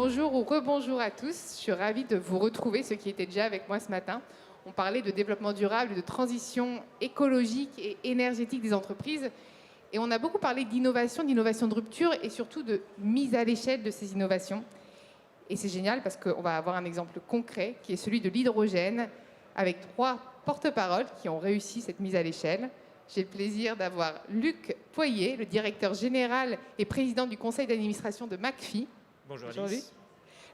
Bonjour ou rebonjour à tous. Je suis ravie de vous retrouver, ceux qui étaient déjà avec moi ce matin. On parlait de développement durable, de transition écologique et énergétique des entreprises. Et on a beaucoup parlé d'innovation de rupture et surtout de mise à l'échelle de ces innovations. Et c'est génial parce qu'on va avoir un exemple concret qui est celui de l'hydrogène avec 3 porte-paroles qui ont réussi cette mise à l'échelle. J'ai le plaisir d'avoir Luc Poyer, le directeur général et président du conseil d'administration de McPhy. Bonjour Alice.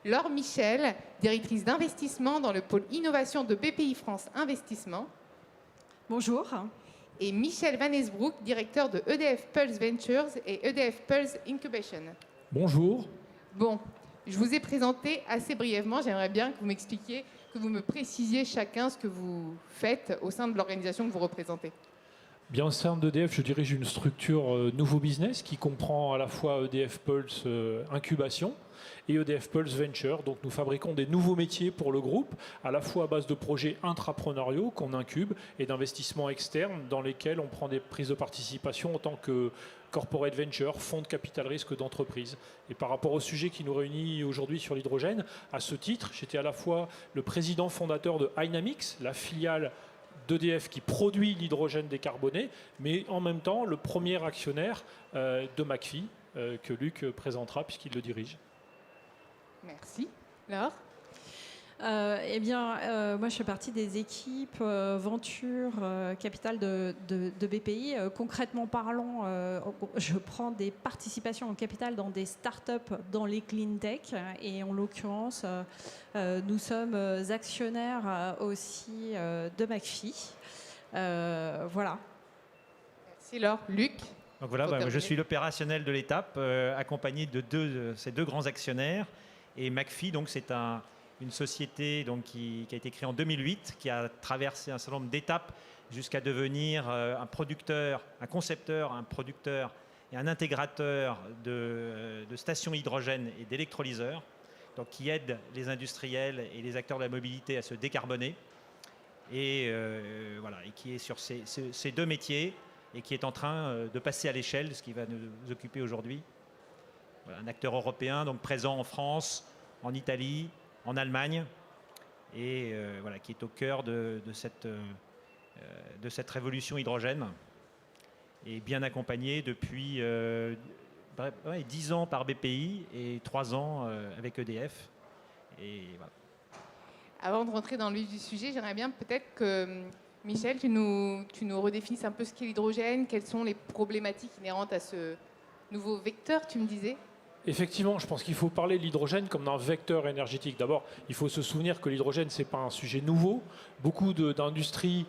Laure Michel, directrice d'investissement dans le pôle innovation de BPI France Investissement. Bonjour. Et Michel Van Esbroek, directeur de EDF Pulse Ventures et EDF Pulse Incubation. Bonjour. Bon, je vous ai présenté assez brièvement. J'aimerais bien que vous m'expliquiez, que vous me précisiez chacun ce que vous faites au sein de l'organisation que vous représentez. Bien, au sein d'EDF, je dirige une structure nouveau business qui comprend à la fois EDF Pulse Incubation et EDF Pulse Venture. Donc nous fabriquons des nouveaux métiers pour le groupe, à la fois à base de projets intrapreneuriaux qu'on incube et d'investissements externes dans lesquels on prend des prises de participation en tant que corporate venture, fonds de capital risque d'entreprise. Et par rapport au sujet qui nous réunit aujourd'hui sur l'hydrogène, à ce titre, j'étais à la fois le président fondateur de Hynamix, la filiale d'EDF qui produit l'hydrogène décarboné, mais en même temps le premier actionnaire de McPhy, que Luc présentera puisqu'il le dirige. Merci. Laure ? Eh bien, moi, je fais partie des équipes Venture Capital de BPI. Concrètement parlant, je prends des participations en capital dans des startups dans les clean tech. Et en l'occurrence, nous sommes actionnaires aussi de McPhy. Voilà. Merci Laure. Luc ? Donc voilà, je suis l'opérationnel de l'étape, accompagné de ces deux grands actionnaires. Et McPhy, donc, c'est une société donc, qui a été créée en 2008, qui a traversé un certain nombre d'étapes jusqu'à devenir un producteur, un concepteur, un producteur et un intégrateur de stations hydrogène et d'électrolyseurs, donc qui aide les industriels et les acteurs de la mobilité à se décarboner. Et voilà, et qui est sur ces deux métiers et qui est en train de passer à l'échelle, ce qui va nous occuper aujourd'hui. Voilà, un acteur européen donc présent en France, en Italie, en Allemagne, et voilà, qui est au cœur de cette révolution hydrogène, et bien accompagné depuis 10 ans par BPI et 3 ans avec EDF. Et voilà. Avant de rentrer dans le vif du sujet, j'aimerais bien peut-être que, Michel, tu nous redéfinisses un peu ce qu'est l'hydrogène, quelles sont les problématiques inhérentes à ce nouveau vecteur, tu me disais ? Effectivement, je pense qu'il faut parler de l'hydrogène comme d'un vecteur énergétique. D'abord, il faut se souvenir que l'hydrogène, ce n'est pas un sujet nouveau. Beaucoup d'industries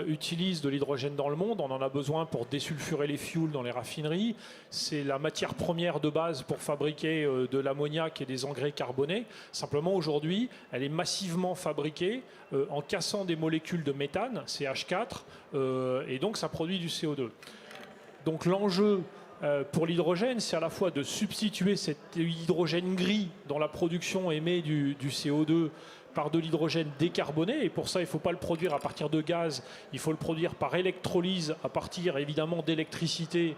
utilisent de l'hydrogène dans le monde. On en a besoin pour désulfurer les fuels dans les raffineries. C'est la matière première de base pour fabriquer de l'ammoniac et des engrais carbonés. Simplement, aujourd'hui, elle est massivement fabriquée en cassant des molécules de méthane, CH4, et donc ça produit du CO2. Donc l'enjeu pour l'hydrogène, c'est à la fois de substituer cet hydrogène gris dont la production émet du CO2 par de l'hydrogène décarboné. Et pour ça, il ne faut pas le produire à partir de gaz, il faut le produire par électrolyse à partir évidemment d'électricité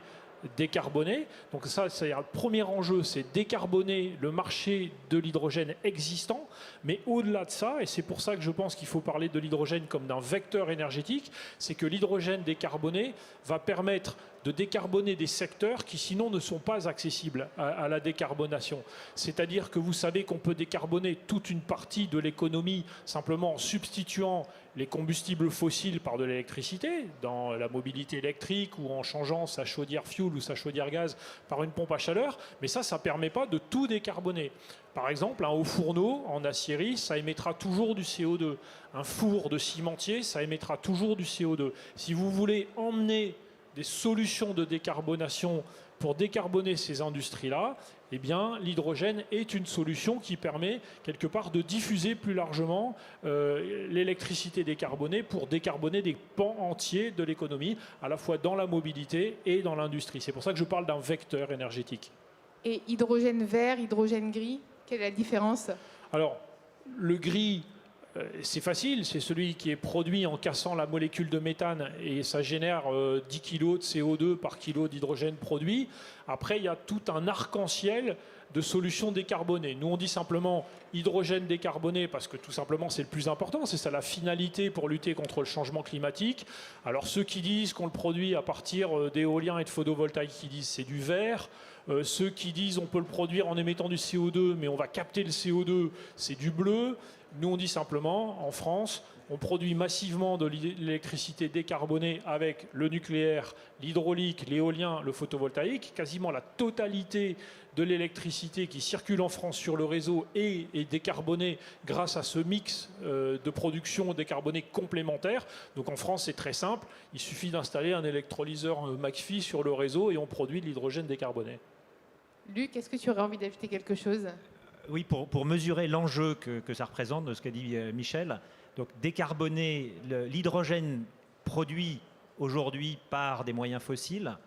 décarbonée. Donc ça, c'est le premier enjeu, c'est décarboner le marché de l'hydrogène existant. Mais au-delà de ça, et c'est pour ça que je pense qu'il faut parler de l'hydrogène comme d'un vecteur énergétique, c'est que l'hydrogène décarboné va permettre de décarboner des secteurs qui sinon ne sont pas accessibles à la décarbonation. C'est-à-dire que vous savez qu'on peut décarboner toute une partie de l'économie simplement en substituant les combustibles fossiles par de l'électricité, dans la mobilité électrique ou en changeant sa chaudière fuel ou sa chaudière gaz par une pompe à chaleur, mais ça ne permet pas de tout décarboner. Par exemple, un haut fourneau en acierie, ça émettra toujours du CO2. Un four de cimentier, ça émettra toujours du CO2. Si vous voulez emmener des solutions de décarbonation pour décarboner ces industries-là, eh bien, l'hydrogène est une solution qui permet quelque part de diffuser plus largement l'électricité décarbonée pour décarboner des pans entiers de l'économie, à la fois dans la mobilité et dans l'industrie. C'est pour ça que je parle d'un vecteur énergétique. Et hydrogène vert, hydrogène gris, quelle est la différence ? Alors, le gris, C'est facile, c'est celui qui est produit en cassant la molécule de méthane et ça génère 10 kg de CO2 par kilo d'hydrogène produit. Après, il y a tout un arc-en-ciel de solutions décarbonées. Nous, on dit simplement hydrogène décarboné parce que tout simplement, c'est le plus important. C'est ça la finalité pour lutter contre le changement climatique. Alors, ceux qui disent qu'on le produit à partir d'éolien et de photovoltaïque, qui disent c'est du vert. Ceux qui disent on peut le produire en émettant du CO2, mais on va capter le CO2, c'est du bleu. Nous, on dit simplement, en France, on produit massivement de l'électricité décarbonée avec le nucléaire, l'hydraulique, l'éolien, le photovoltaïque. Quasiment la totalité de l'électricité qui circule en France sur le réseau est décarbonée grâce à ce mix de production décarbonée complémentaire. Donc en France, c'est très simple. Il suffit d'installer un électrolyseur McPhy sur le réseau et on produit de l'hydrogène décarboné. Luc, est-ce que tu aurais envie d'ajouter quelque chose ? Oui, pour mesurer l'enjeu que ça représente, de ce qu'a dit Michel, donc décarboner l'hydrogène produit aujourd'hui par des moyens fossiles,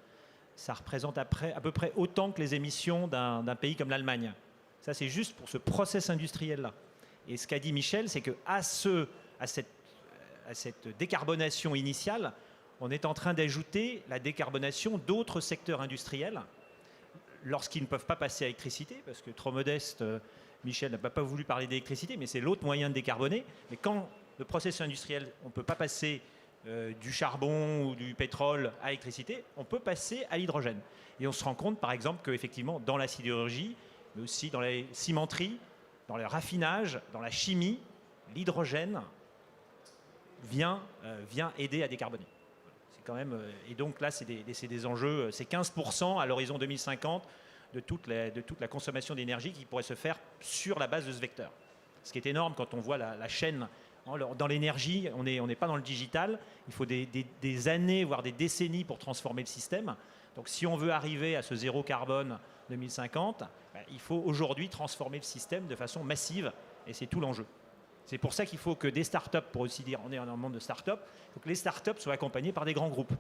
ça représente à peu près autant que les émissions d'un pays comme l'Allemagne. Ça, c'est juste pour ce process industriel-là. Et ce qu'a dit Michel, c'est qu'à cette décarbonation initiale, on est en train d'ajouter la décarbonation d'autres secteurs industriels lorsqu'ils ne peuvent pas passer à l'électricité, parce que trop modeste, Michel n'a pas voulu parler d'électricité, mais c'est l'autre moyen de décarboner. Mais quand le processus industriel, on ne peut pas passer du charbon ou du pétrole à l'électricité, on peut passer à l'hydrogène. Et on se rend compte, par exemple, qu'effectivement, dans la sidérurgie, mais aussi dans les cimenteries, dans le raffinage, dans la chimie, l'hydrogène vient aider à décarboner. Quand même, et donc là, c'est des enjeux, c'est 15% à l'horizon 2050 de toute la consommation d'énergie qui pourrait se faire sur la base de ce vecteur. Ce qui est énorme quand on voit la chaîne. Dans l'énergie, on n'est pas dans le digital. Il faut des années, voire des décennies pour transformer le système. Donc si on veut arriver à ce zéro carbone 2050, il faut aujourd'hui transformer le système de façon massive, et c'est tout l'enjeu. C'est pour ça qu'il faut que des startups, pour aussi dire, on est dans un monde de startups, il faut que les startups soient accompagnées par des grands groupes.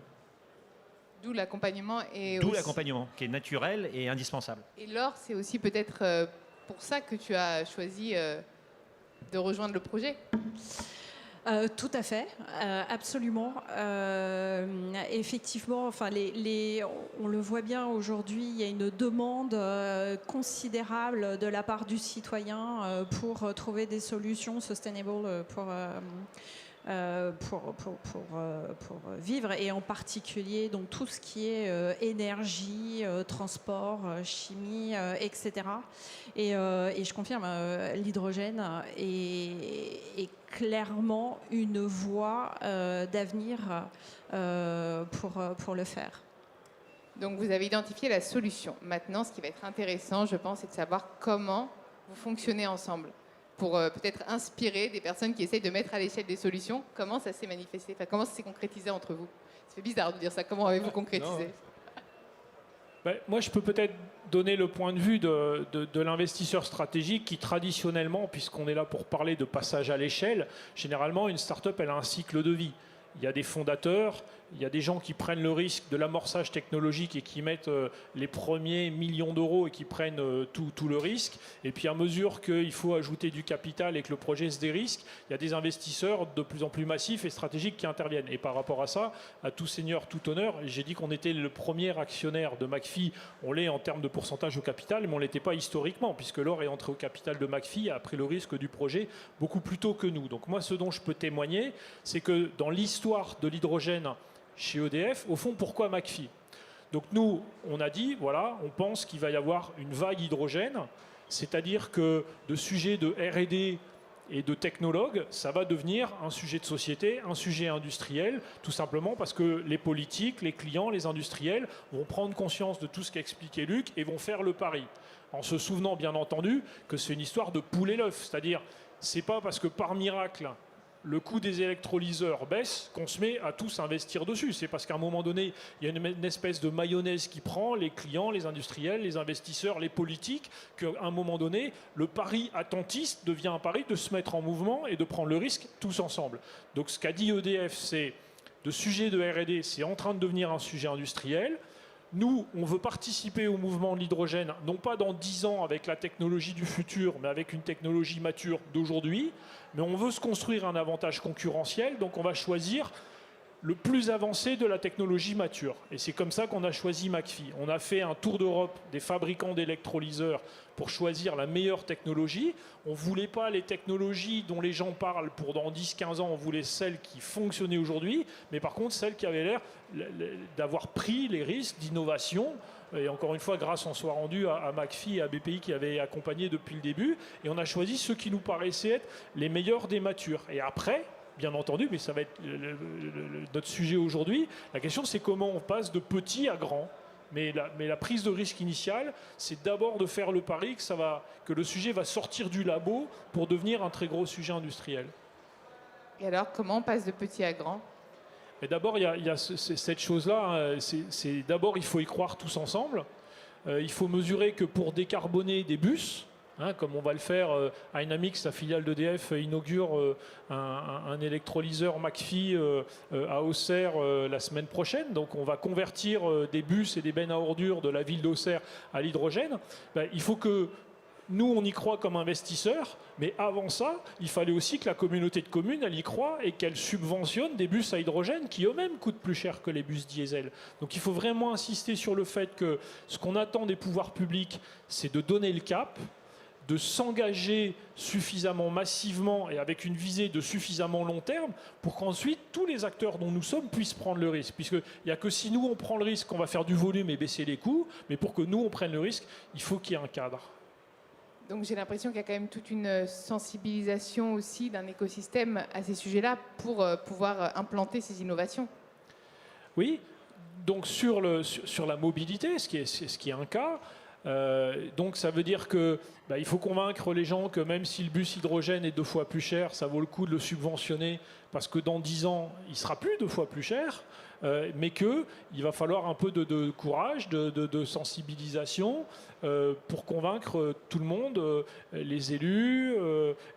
D'où l'accompagnement. D'où l'accompagnement, qui est naturel et indispensable. Et Laure, c'est aussi peut-être pour ça que tu as choisi de rejoindre le projet. Tout à fait, absolument. Effectivement, enfin, on le voit bien aujourd'hui, il y a une demande considérable de la part du citoyen pour trouver des solutions sustainable pour vivre, et en particulier donc tout ce qui est énergie, transport, chimie, etc. Et je confirme, l'hydrogène est clairement une voie d'avenir pour le faire. Donc vous avez identifié la solution. Maintenant, ce qui va être intéressant, je pense, c'est de savoir comment vous fonctionnez ensemble, pour peut-être inspirer des personnes qui essayent de mettre à l'échelle des solutions. Comment ça s'est manifesté, enfin, comment ça s'est concrétisé entre vous? Ça fait bizarre de dire ça. Comment avez-vous concrétisé? Moi, je peux peut-être donner le point de vue de l'investisseur stratégique qui, traditionnellement, puisqu'on est là pour parler de passage à l'échelle, généralement, une start-up, elle a un cycle de vie. Il y a des fondateurs, il y a des gens qui prennent le risque de l'amorçage technologique et qui mettent les premiers millions d'euros et qui prennent tout le risque. Et puis à mesure qu'il faut ajouter du capital et que le projet se dérisque, il y a des investisseurs de plus en plus massifs et stratégiques qui interviennent. Et par rapport à ça, à tout seigneur, tout honneur, j'ai dit qu'on était le premier actionnaire de McPhy. On l'est en termes de pourcentage au capital, mais on ne l'était pas historiquement, puisque Laure est entrée au capital de McPhy, a pris le risque du projet beaucoup plus tôt que nous. Donc moi, ce dont je peux témoigner, c'est que dans l'histoire de l'hydrogène chez EDF, au fond, pourquoi McPhy? Donc nous, on a dit, voilà, on pense qu'il va y avoir une vague hydrogène, c'est-à-dire que de sujets de R&D et de technologues, ça va devenir un sujet de société, un sujet industriel, tout simplement parce que les politiques, les clients, les industriels vont prendre conscience de tout ce qu'a expliqué Luc et vont faire le pari. En se souvenant, bien entendu, que c'est une histoire de poule et l'œuf, c'est-à-dire, c'est pas parce que par miracle, le coût des électrolyseurs baisse qu'on se met à tous investir dessus. C'est parce qu'à un moment donné, il y a une espèce de mayonnaise qui prend les clients, les industriels, les investisseurs, les politiques, qu'à un moment donné, le pari attentiste devient un pari de se mettre en mouvement et de prendre le risque tous ensemble. Donc ce qu'a dit EDF, c'est de sujet de R&D, c'est en train de devenir un sujet industriel. Nous, on veut participer au mouvement de l'hydrogène, non pas dans 10 ans avec la technologie du futur, mais avec une technologie mature d'aujourd'hui. Mais on veut se construire un avantage concurrentiel, donc on va choisir le plus avancé de la technologie mature. Et c'est comme ça qu'on a choisi McPhy. On a fait un tour d'Europe des fabricants d'électrolyseurs pour choisir la meilleure technologie. On ne voulait pas les technologies dont les gens parlent pour dans 10-15 ans, on voulait celles qui fonctionnaient aujourd'hui, mais par contre celles qui avaient l'air d'avoir pris les risques d'innovation. Et encore une fois, grâce, on soit rendu à McPhy et à BPI qui avaient accompagné depuis le début. Et on a choisi ceux qui nous paraissaient être les meilleurs des matures. Et après, bien entendu, mais ça va être notre sujet aujourd'hui, la question c'est comment on passe de petit à grand. Mais la prise de risque initiale, c'est d'abord de faire le pari que le sujet va sortir du labo pour devenir un très gros sujet industriel. Et alors, comment on passe de petit à grand? Et d'abord, il y a cette chose-là, d'abord il faut y croire tous ensemble. Il faut mesurer que pour décarboner des bus, comme on va le faire, Hynamix, la filiale d'EDF, inaugure un électrolyseur McPhy à Auxerre la semaine prochaine. Donc on va convertir des bus et des bennes à ordures de la ville d'Auxerre à l'hydrogène. Il faut que nous, on y croit comme investisseurs, mais avant ça, il fallait aussi que la communauté de communes, elle y croit et qu'elle subventionne des bus à hydrogène qui eux-mêmes coûtent plus cher que les bus diesel. Donc il faut vraiment insister sur le fait que ce qu'on attend des pouvoirs publics, c'est de donner le cap, de s'engager suffisamment massivement et avec une visée de suffisamment long terme pour qu'ensuite tous les acteurs dont nous sommes puissent prendre le risque. Puisqu'il n'y a que si nous on prend le risque qu'on va faire du volume et baisser les coûts, mais pour que nous on prenne le risque, il faut qu'il y ait un cadre. Donc j'ai l'impression qu'il y a quand même toute une sensibilisation aussi d'un écosystème à ces sujets-là pour pouvoir implanter ces innovations. Oui, donc sur la mobilité, ce qui est un cas, donc ça veut dire que il faut convaincre les gens que même si le bus hydrogène est 2 fois plus cher, ça vaut le coup de le subventionner parce que dans 10 ans, il sera plus 2 fois plus cher, mais qu'il va falloir un peu de courage, de sensibilisation pour convaincre tout le monde, les élus,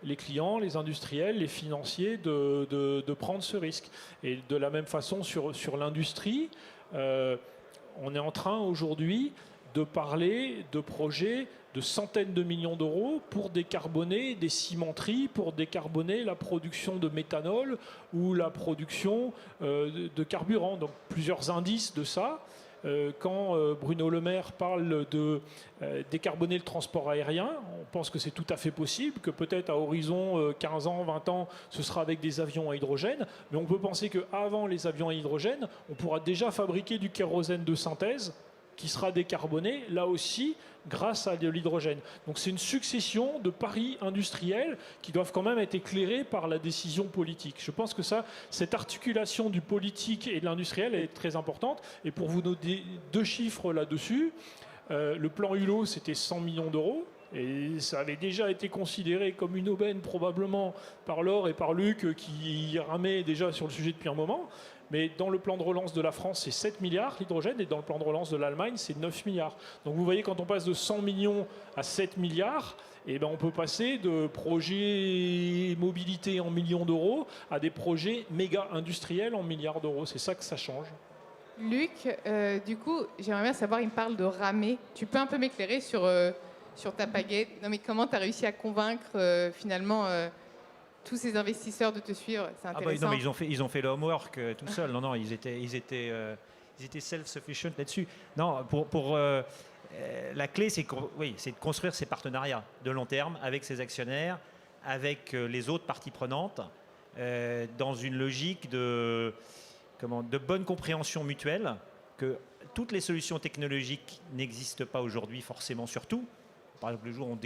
les clients, les industriels, les financiers de prendre ce risque. Et de la même façon sur l'industrie, on est en train aujourd'hui de parler de projets de centaines de millions d'euros pour décarboner des cimenteries, pour décarboner la production de méthanol ou la production de carburant. Donc plusieurs indices de ça. Quand Bruno Le Maire parle de décarboner le transport aérien, on pense que c'est tout à fait possible, que peut-être à horizon 15 ans, 20 ans, ce sera avec des avions à hydrogène, mais on peut penser qu'avant les avions à hydrogène, on pourra déjà fabriquer du kérosène de synthèse qui sera décarboné, là aussi, grâce à de l'hydrogène. Donc c'est une succession de paris industriels qui doivent quand même être éclairés par la décision politique. Je pense que cette articulation du politique et de l'industriel est très importante. Et pour vous donner 2 chiffres là-dessus, le plan Hulot, c'était 100 millions d'euros. Et ça avait déjà été considéré comme une aubaine probablement par Laure et par Luc qui ramaient déjà sur le sujet depuis un moment. Mais dans le plan de relance de la France, c'est 7 milliards l'hydrogène, et dans le plan de relance de l'Allemagne, c'est 9 milliards. Donc vous voyez, quand on passe de 100 millions à 7 milliards, on peut passer de projets mobilité en millions d'euros à des projets méga industriels en milliards d'euros. C'est ça que ça change. Luc, du coup, j'aimerais bien savoir, il me parle de ramer. Tu peux un peu m'éclairer sur ta pagaie? Non, mais comment tu as réussi à convaincre finalement tous ces investisseurs de te suivre? C'est intéressant. Non, mais ils ont fait le homework tout seuls. Non, ils étaient self-sufficient là-dessus. Non, la clé, c'est de construire ces partenariats de long terme avec ses actionnaires, avec les autres parties prenantes, dans une logique de bonne compréhension mutuelle, que toutes les solutions technologiques n'existent pas aujourd'hui forcément sur tout. Par exemple, le jour où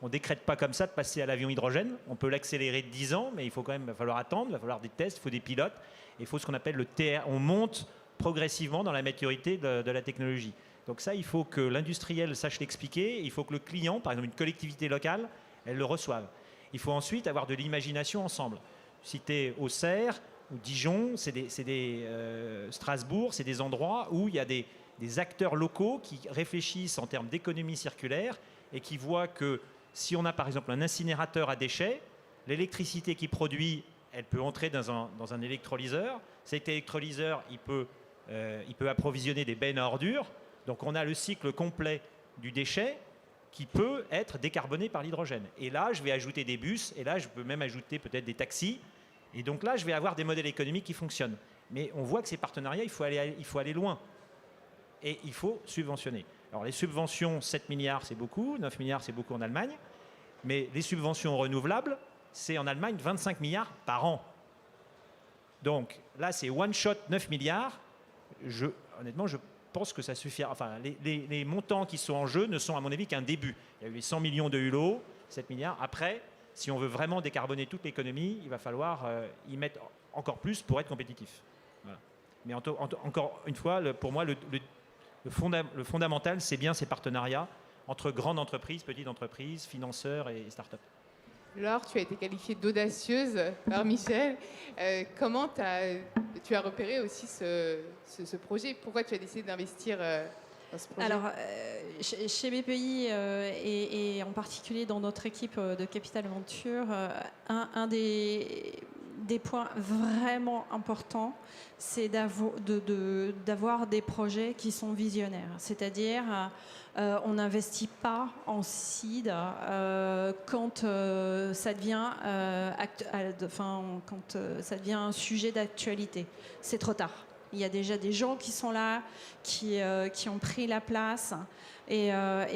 on ne décrète pas comme ça de passer à l'avion hydrogène. On peut l'accélérer de 10 ans, mais il va falloir attendre, il va falloir des tests, il faut des pilotes. Il faut ce qu'on appelle le TR. On monte progressivement dans la maturité de la technologie. Donc ça, il faut que l'industriel sache l'expliquer. Il faut que le client, par exemple une collectivité locale, elle le reçoive. Il faut ensuite avoir de l'imagination ensemble. Citer Auxerre ou Dijon, Strasbourg, c'est des endroits où il y a des acteurs locaux qui réfléchissent en termes d'économie circulaire et qui voient que si on a par exemple un incinérateur à déchets, l'électricité qu'il produit, elle peut entrer dans un électrolyseur. Cet électrolyseur, il peut approvisionner des bennes à ordures. Donc on a le cycle complet du déchet qui peut être décarboné par l'hydrogène. Et là, je vais ajouter des bus, et là, je peux même ajouter peut-être des taxis. Et donc là, je vais avoir des modèles économiques qui fonctionnent. Mais on voit que ces partenariats, il faut aller loin. Et il faut subventionner. Alors les subventions, 7 milliards, c'est beaucoup. 9 milliards, c'est beaucoup en Allemagne. Mais les subventions renouvelables, c'est en Allemagne 25 milliards par an. Donc là, c'est one shot 9 milliards. Honnêtement, je pense que ça suffira. Enfin, les montants qui sont en jeu ne sont, à mon avis, qu'un début. Il y a eu les 100 millions de Hulot, 7 milliards. Après, si on veut vraiment décarboner toute l'économie, il va falloir y mettre encore plus pour être compétitif. Voilà. Mais encore une fois, pour moi, le fondamental, c'est bien ces partenariats entre grandes entreprises, petites entreprises, financeurs et start-up. Laure, tu as été qualifiée d'audacieuse par Michel. Comment tu as repéré aussi ce projet? Pourquoi tu as décidé d'investir dans ce projet? Alors, chez BPI et en particulier dans notre équipe de Capital Venture, un des points vraiment importants, c'est d'avoir des projets qui sont visionnaires. C'est-à-dire, on n'investit pas en seed quand ça devient un sujet d'actualité. C'est trop tard. Il y a déjà des gens qui sont là, qui ont pris la place, et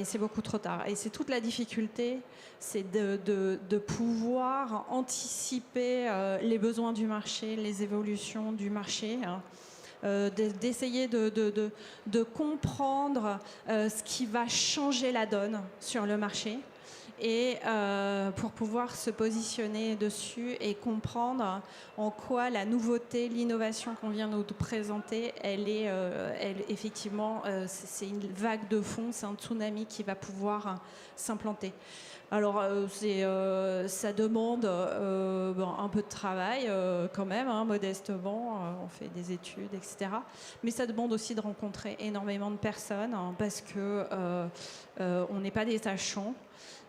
c'est beaucoup trop tard. Et c'est toute la difficulté, c'est de pouvoir anticiper les besoins du marché, les évolutions du marché, d'essayer de comprendre ce qui va changer la donne sur le marché, et pour pouvoir se positionner dessus et comprendre en quoi la nouveauté, l'innovation qu'on vient nous présenter, effectivement, c'est une vague de fond, c'est un tsunami qui va pouvoir s'implanter. Alors, ça demande un peu de travail quand même, modestement. On fait des études, etc. Mais ça demande aussi de rencontrer énormément de personnes, parce que on n'est pas des tâchons.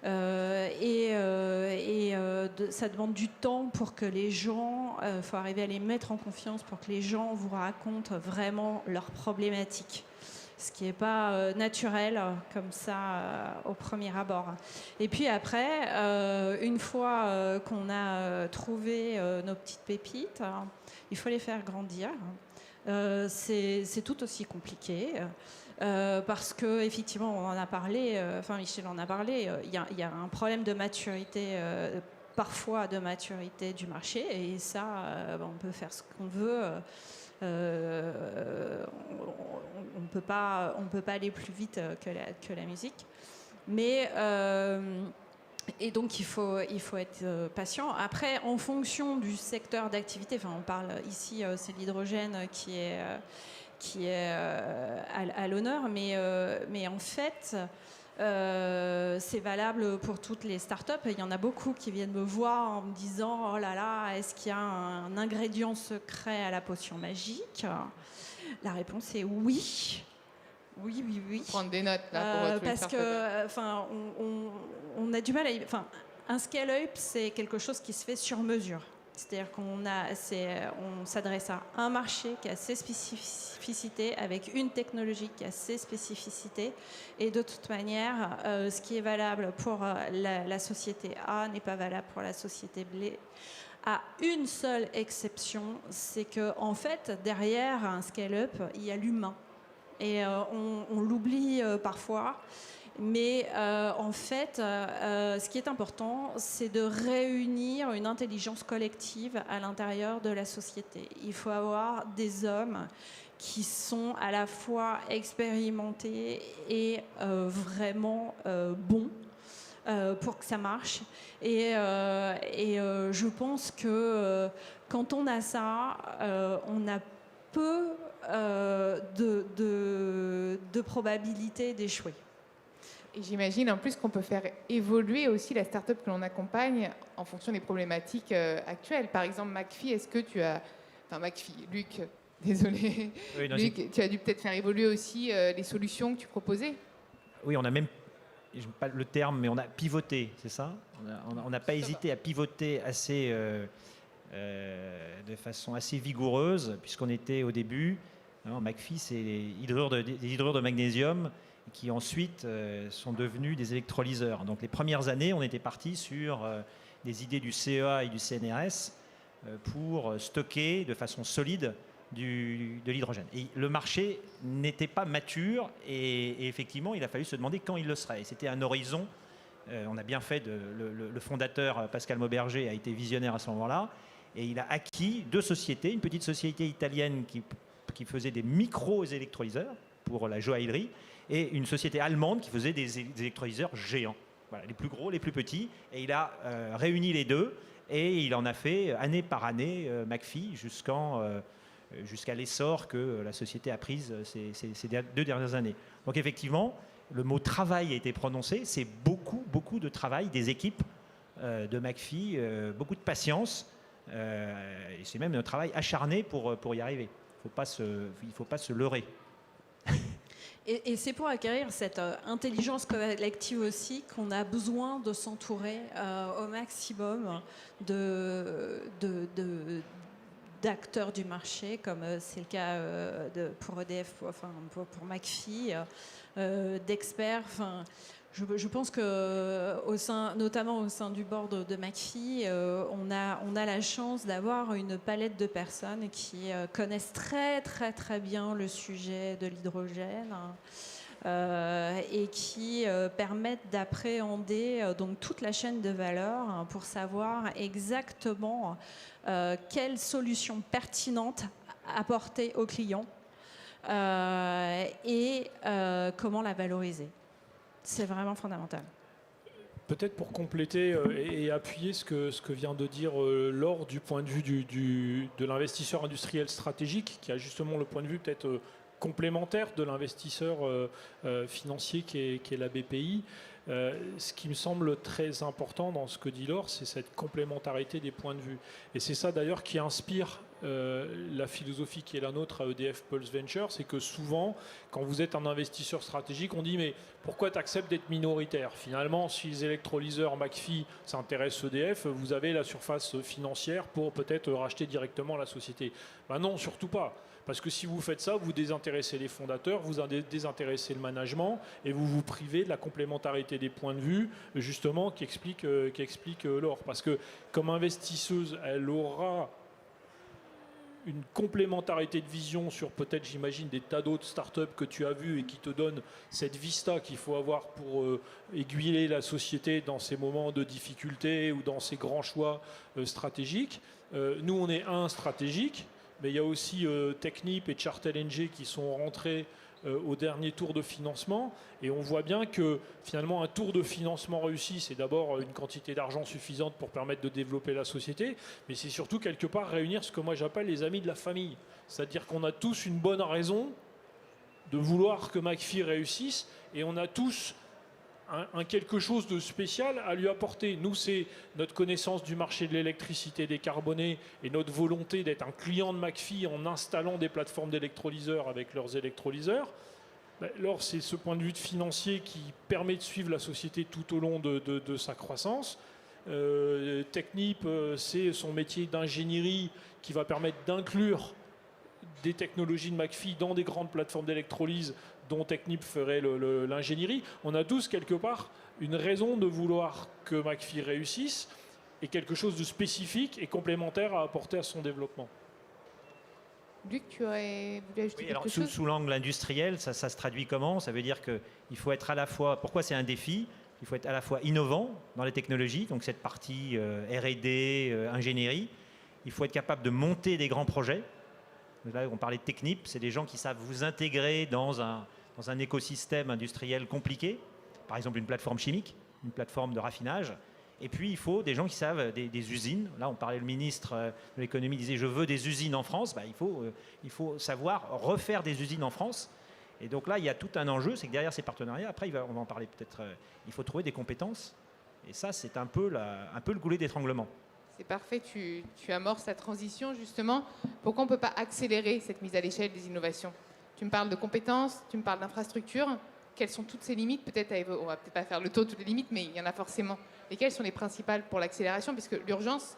Ça demande du temps pour que les gens, faut arriver à les mettre en confiance pour que les gens vous racontent vraiment leurs problématiques, ce qui n'est pas naturel comme ça au premier abord. Et puis après, une fois qu'on a trouvé nos petites pépites, il faut les faire grandir. C'est tout aussi compliqué. Parce que effectivement, on en a parlé, Michel en a parlé, il y a un problème de maturité, parfois de maturité du marché, et ça, on peut faire ce qu'on veut. On peut pas aller plus vite que la musique, mais et donc il faut être patient. Après, en fonction du secteur d'activité, on parle ici, c'est l'hydrogène qui est à l'honneur, mais en fait, c'est valable pour toutes les startups. Il y en a beaucoup qui viennent me voir en me disant « Oh là là, est-ce qu'il y a un ingrédient secret à la potion magique ?» La réponse est oui. Oui. Prendre des notes là pour parce que, on a du mal à. Un scale-up, c'est quelque chose qui se fait sur mesure. C'est-à-dire qu'on s'adresse à un marché qui a ses spécificités, avec une technologie qui a ses spécificités. Et de toute manière, ce qui est valable pour la société A n'est pas valable pour la société B. À une seule exception, c'est qu'en fait, derrière un scale-up, il y a l'humain. Et on l'oublie parfois. Mais en fait, ce qui est important, c'est de réunir une intelligence collective à l'intérieur de la société. Il faut avoir des hommes qui sont à la fois expérimentés et vraiment bons pour que ça marche. Et je pense que quand on a ça, on a peu de probabilité d'échouer. Et j'imagine en plus qu'on peut faire évoluer aussi la start-up que l'on accompagne en fonction des problématiques actuelles. Par exemple, McPhee, est-ce que tu as... Luc, désolé. Oui, non, Luc, tu as dû peut-être faire évoluer aussi les solutions que tu proposais. Oui, on a même, je n'aime pas le terme, mais on a pivoté, c'est ça? On n'a pas hésité à pivoter de façon assez vigoureuse, puisqu'on était au début Alors, McPhy, c'est des hydrures de magnésium qui ensuite sont devenus des électrolyseurs. Donc les premières années, on était parti sur des idées du CEA et du CNRS pour stocker de façon solide de l'hydrogène. Et le marché n'était pas mature et effectivement, il a fallu se demander quand il le serait. Et c'était un horizon. On a bien fait, le fondateur Pascal Mauberger a été visionnaire à ce moment-là et il a acquis 2 sociétés, une petite société italienne qui faisait des micro-électrolyseurs pour la joaillerie et une société allemande qui faisait des électrolyseurs géants. Voilà, les plus gros, les plus petits. Et il a réuni les deux et il en a fait année par année McPhy jusqu'à l'essor que la société a prise ces 2 dernières années. Donc effectivement, le mot travail a été prononcé. C'est beaucoup, beaucoup de travail des équipes de McPhy, beaucoup de patience. Et c'est même un travail acharné pour y arriver. Il ne faut pas se leurrer. Et c'est pour acquérir cette intelligence collective aussi qu'on a besoin de s'entourer au maximum d'acteurs du marché, comme c'est le cas pour EDF, pour McPhy, d'experts. Je pense que, notamment au sein du board de McPhy, on a la chance d'avoir une palette de personnes qui connaissent très très très bien le sujet de l'hydrogène et qui permettent d'appréhender donc toute la chaîne de valeur pour savoir exactement quelle solution pertinente apporter aux clients et comment la valoriser. C'est vraiment fondamental. Peut-être pour compléter et appuyer ce que vient de dire Laure du point de vue de l'investisseur industriel stratégique, qui a justement le point de vue peut-être complémentaire de l'investisseur financier qui est la BPI. Ce qui me semble très important dans ce que dit Laure, c'est cette complémentarité des points de vue. Et c'est ça d'ailleurs qui inspire la philosophie qui est la nôtre à EDF Pulse Venture, c'est que souvent, quand vous êtes un investisseur stratégique, on dit mais pourquoi tu acceptes d'être minoritaire? Finalement, si les électrolyseurs McPhy s'intéressent EDF, vous avez la surface financière pour peut-être racheter directement la société. Ben non, surtout pas. Parce que si vous faites ça, vous désintéressez les fondateurs, vous désintéressez le management et vous vous privez de la complémentarité des points de vue, justement, qui explique Laure. Parce que comme investisseuse, elle aura une complémentarité de vision sur peut-être, j'imagine, des tas d'autres startups que tu as vues et qui te donnent cette vista qu'il faut avoir pour aiguiller la société dans ces moments de difficulté ou dans ces grands choix stratégiques. Nous, on est stratégique. Mais il y a aussi Technip et Chart LNG qui sont rentrés au dernier tour de financement. Et on voit bien que finalement un tour de financement réussi, c'est d'abord une quantité d'argent suffisante pour permettre de développer la société. Mais c'est surtout quelque part réunir ce que moi j'appelle les amis de la famille. C'est-à-dire qu'on a tous une bonne raison de vouloir que McPhy réussisse. Et on a tous un quelque chose de spécial à lui apporter. Nous, c'est notre connaissance du marché de l'électricité décarbonée et notre volonté d'être un client de McPhy en installant des plateformes d'électrolyseurs avec leurs électrolyseurs. Alors, c'est ce point de vue de financier qui permet de suivre la société tout au long de sa croissance. Technip, c'est son métier d'ingénierie qui va permettre d'inclure des technologies de McPhy dans des grandes plateformes d'électrolyse dont Technip ferait l'ingénierie. On a tous quelque part une raison de vouloir que McPhy réussisse et quelque chose de spécifique et complémentaire à apporter à son développement. Luc, tu aurais voulu ajouter quelque chose? Sous l'angle industriel, ça se traduit comment? Ça veut dire qu'il faut être à la fois... Pourquoi c'est un défi? Il faut être à la fois innovant dans les technologies, donc cette partie R&D, ingénierie. Il faut être capable de monter des grands projets. Là, on parlait de Technip, c'est des gens qui savent vous intégrer dans un écosystème industriel compliqué, par exemple une plateforme chimique, une plateforme de raffinage. Et puis, il faut des gens qui savent des usines. Là, on parlait, le ministre de l'économie disait « je veux des usines en France ». Il faut savoir refaire des usines en France. Et donc là, il y a tout un enjeu, c'est que derrière ces partenariats, après, on va en parler peut-être, il faut trouver des compétences. Et ça, c'est un peu le goulet d'étranglement. C'est parfait, tu amorces la transition justement. Pourquoi on ne peut pas accélérer cette mise à l'échelle des innovations? Tu me parles de compétences, tu me parles d'infrastructures. Quelles sont toutes ces limites? Peut-être, on va peut-être pas faire le tour de toutes les limites, mais il y en a forcément. Et quelles sont les principales pour l'accélération? Puisque l'urgence,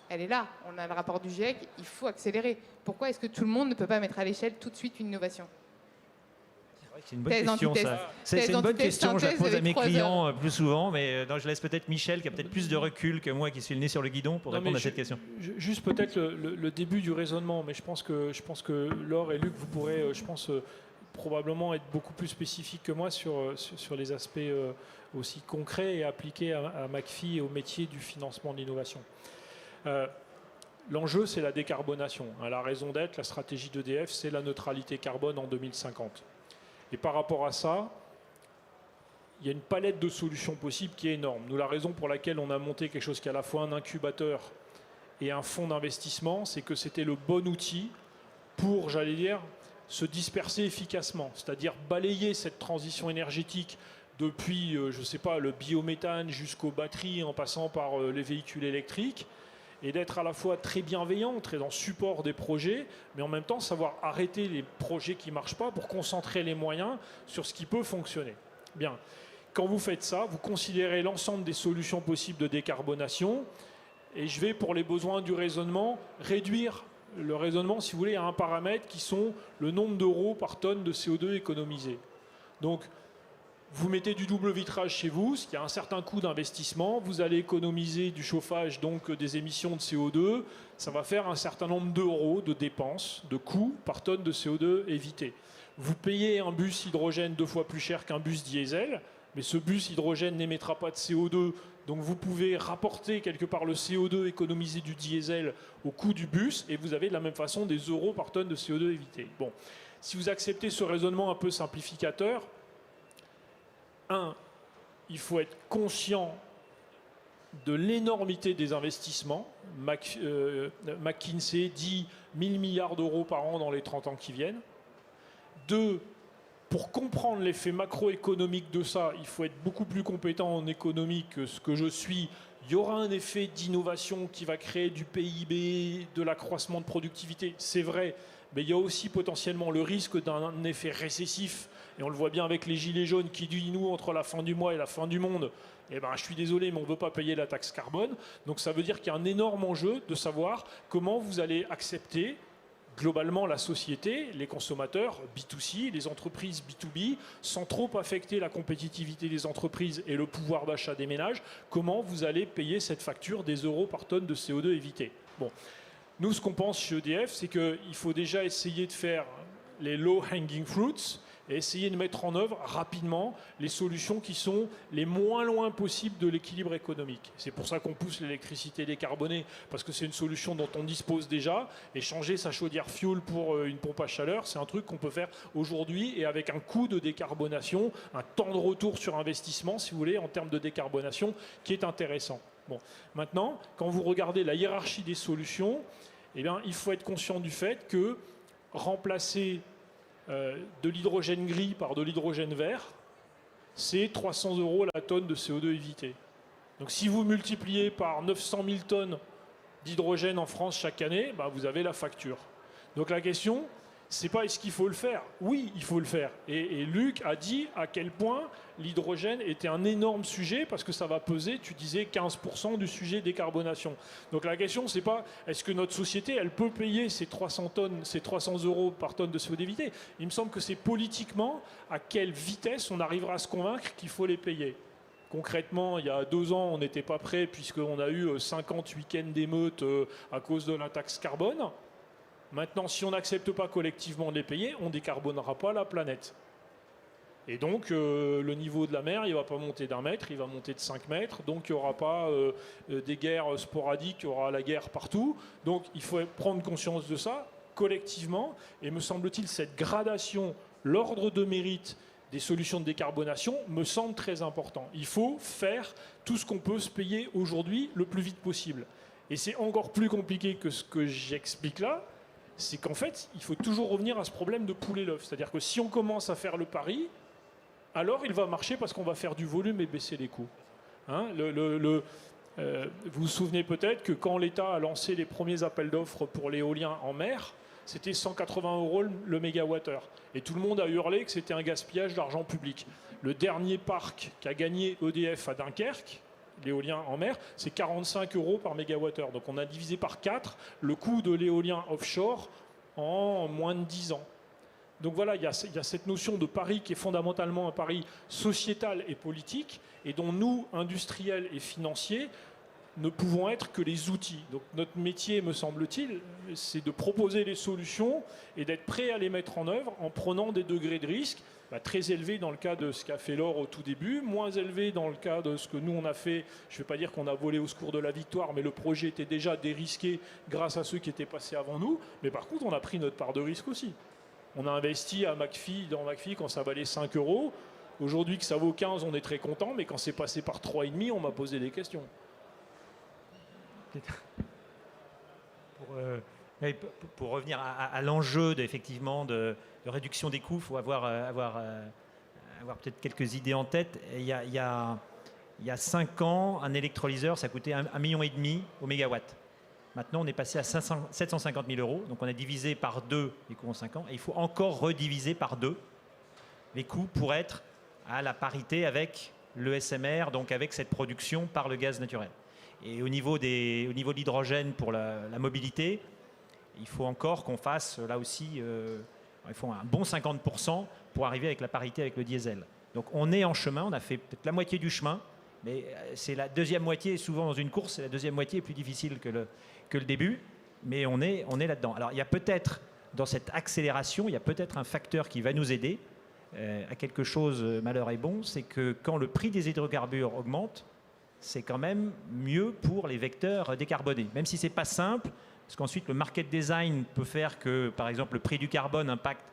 elle est là. On a le rapport du GIEC, il faut accélérer. Pourquoi est-ce que tout le monde ne peut pas mettre à l'échelle tout de suite une innovation? C'est une bonne question, ça. C'est une bonne question, je la pose à mes clients plus souvent, mais non, je laisse peut-être Michel, qui a peut-être plus de recul que moi, qui suis le nez sur le guidon, pour répondre à cette question. Juste peut-être le début du raisonnement, mais je pense que Laure et Luc, vous pourrez, probablement être beaucoup plus spécifiques que moi sur les aspects aussi concrets et appliqués à McPhy et au métier du financement de l'innovation. L'enjeu, c'est la décarbonation. La raison d'être, la stratégie d'EDF, c'est la neutralité carbone en 2050. Et par rapport à ça, il y a une palette de solutions possibles qui est énorme. Nous, la raison pour laquelle on a monté quelque chose qui est à la fois un incubateur et un fonds d'investissement, c'est que c'était le bon outil pour, j'allais dire, se disperser efficacement, c'est-à-dire balayer cette transition énergétique depuis, je ne sais pas, le biométhane jusqu'aux batteries, en passant par les véhicules électriques, et d'être à la fois très bienveillant, très dans le support des projets, mais en même temps savoir arrêter les projets qui ne marchent pas pour concentrer les moyens sur ce qui peut fonctionner. Bien. Quand vous faites ça, vous considérez l'ensemble des solutions possibles de décarbonation, et je vais, pour les besoins du raisonnement, réduire le raisonnement, si vous voulez, à un paramètre qui sont le nombre d'euros par tonne de CO2 économisé. Donc, vous mettez du double vitrage chez vous, ce qui a un certain coût d'investissement. Vous allez économiser du chauffage, donc des émissions de CO2. Ça va faire un certain nombre d'euros de dépenses, de coûts par tonne de CO2 évité. Vous payez un bus hydrogène 2 fois plus cher qu'un bus diesel, mais ce bus hydrogène n'émettra pas de CO2. Donc vous pouvez rapporter quelque part le CO2 économisé du diesel au coût du bus, et vous avez de la même façon des euros par tonne de CO2 évité. Bon, si vous acceptez ce raisonnement un peu simplificateur, il faut être conscient de l'énormité des investissements. McKinsey dit 1000 milliards d'euros par an dans les 30 ans qui viennent. 2, pour comprendre l'effet macroéconomique de ça, il faut être beaucoup plus compétent en économie que ce que je suis. Il y aura un effet d'innovation qui va créer du PIB, de l'accroissement de productivité, c'est vrai, mais il y a aussi potentiellement le risque d'un effet récessif. Et on le voit bien avec les gilets jaunes qui disent, nous, entre la fin du mois et la fin du monde, eh ben, je suis désolé, mais on ne veut pas payer la taxe carbone. Donc ça veut dire qu'il y a un énorme enjeu de savoir comment vous allez accepter globalement la société, les consommateurs B2C, les entreprises B2B, sans trop affecter la compétitivité des entreprises et le pouvoir d'achat des ménages, comment vous allez payer cette facture des euros par tonne de CO2 évité. Bon. Nous, ce qu'on pense chez EDF, c'est qu'il faut déjà essayer de faire les low-hanging fruits, et essayer de mettre en œuvre rapidement les solutions qui sont les moins loin possibles de l'équilibre économique. C'est pour ça qu'on pousse l'électricité décarbonée, parce que c'est une solution dont on dispose déjà, et changer sa chaudière fuel pour une pompe à chaleur, c'est un truc qu'on peut faire aujourd'hui, et avec un coût de décarbonation, un temps de retour sur investissement, si vous voulez, en termes de décarbonation, qui est intéressant. Bon. Maintenant, quand vous regardez la hiérarchie des solutions, eh bien, il faut être conscient du fait que remplacer de l'hydrogène gris par de l'hydrogène vert, c'est 300 € la tonne de CO2 évité. Donc si vous multipliez par 900 000 tonnes d'hydrogène en France chaque année, bah, vous avez la facture. Donc la question, c'est pas est-ce qu'il faut le faire? Oui, il faut le faire. Et Luc a dit à quel point l'hydrogène était un énorme sujet, parce que ça va peser, tu disais, 15% du sujet décarbonation. Donc la question, c'est pas est-ce que notre société, elle peut payer ces 300 € par tonne de CO2 évité. Il me semble que c'est politiquement à quelle vitesse on arrivera à se convaincre qu'il faut les payer. Concrètement, il y a 2 ans, on n'était pas prêt, puisqu'on a eu 50 week-ends d'émeutes à cause de la taxe carbone. Maintenant, si on n'accepte pas collectivement de les payer, on ne décarbonera pas la planète. Et donc, le niveau de la mer, il ne va pas monter d'1 mètre, il va monter de 5 mètres. Donc, il n'y aura pas des guerres sporadiques, il y aura la guerre partout. Donc, il faut prendre conscience de ça collectivement. Et me semble-t-il, cette gradation, l'ordre de mérite des solutions de décarbonation me semble très important. Il faut faire tout ce qu'on peut se payer aujourd'hui le plus vite possible. Et c'est encore plus compliqué que ce que j'explique là. C'est qu'en fait, il faut toujours revenir à ce problème de poule et l'œuf. C'est-à-dire que si on commence à faire le pari, alors il va marcher parce qu'on va faire du volume et baisser les coûts. Hein, vous vous souvenez peut-être que quand l'État a lancé les premiers appels d'offres pour l'éolien en mer, c'était 180 € le mégawattheure. Et tout le monde a hurlé que c'était un gaspillage d'argent public. Le dernier parc qu'a gagné EDF à Dunkerque, l'éolien en mer, c'est 45 € par mégawattheure. Donc on a divisé par 4 le coût de l'éolien offshore en moins de 10 ans. Donc voilà, il y a cette notion de pari qui est fondamentalement un pari sociétal et politique, et dont nous, industriels et financiers, ne pouvons être que les outils. Donc notre métier, me semble-t-il, c'est de proposer les solutions et d'être prêt à les mettre en œuvre en prenant des degrés de risque très élevés dans le cas de ce qu'a fait l'or au tout début, moins élevés dans le cas de ce que nous on a fait. Je ne vais pas dire qu'on a volé au secours de la victoire, mais le projet était déjà dérisqué grâce à ceux qui étaient passés avant nous. Mais par contre, on a pris notre part de risque aussi. On a investi dans McPhy quand ça valait 5 €. Aujourd'hui que ça vaut 15, on est très content, mais quand c'est passé par 3,5, on m'a posé des questions. Pour revenir à l'enjeu de réduction des coûts, il faut avoir peut-être quelques idées en tête. Il y a 5 ans, un électrolyseur, ça coûtait 1,5 million au mégawatt. Maintenant, on est passé à 750 000 €. Donc, on a divisé par 2 les coûts en 5 ans. Et il faut encore rediviser par 2 les coûts pour être à la parité avec le SMR, donc avec cette production par le gaz naturel. Et au niveau de l'hydrogène pour la mobilité, il faut encore qu'on fasse, là aussi, il faut un bon 50% pour arriver avec la parité avec le diesel. Donc on est en chemin, on a fait peut-être la moitié du chemin, mais c'est la deuxième moitié, souvent dans une course, la deuxième moitié est plus difficile que le début, mais on est là-dedans. Alors il y a peut-être, dans cette accélération, il y a peut-être un facteur qui va nous aider à quelque chose, malheur est bon, c'est que quand le prix des hydrocarbures augmente, c'est quand même mieux pour les vecteurs décarbonés. Même si ce n'est pas simple, parce qu'ensuite le market design peut faire que, par exemple, le prix du carbone impacte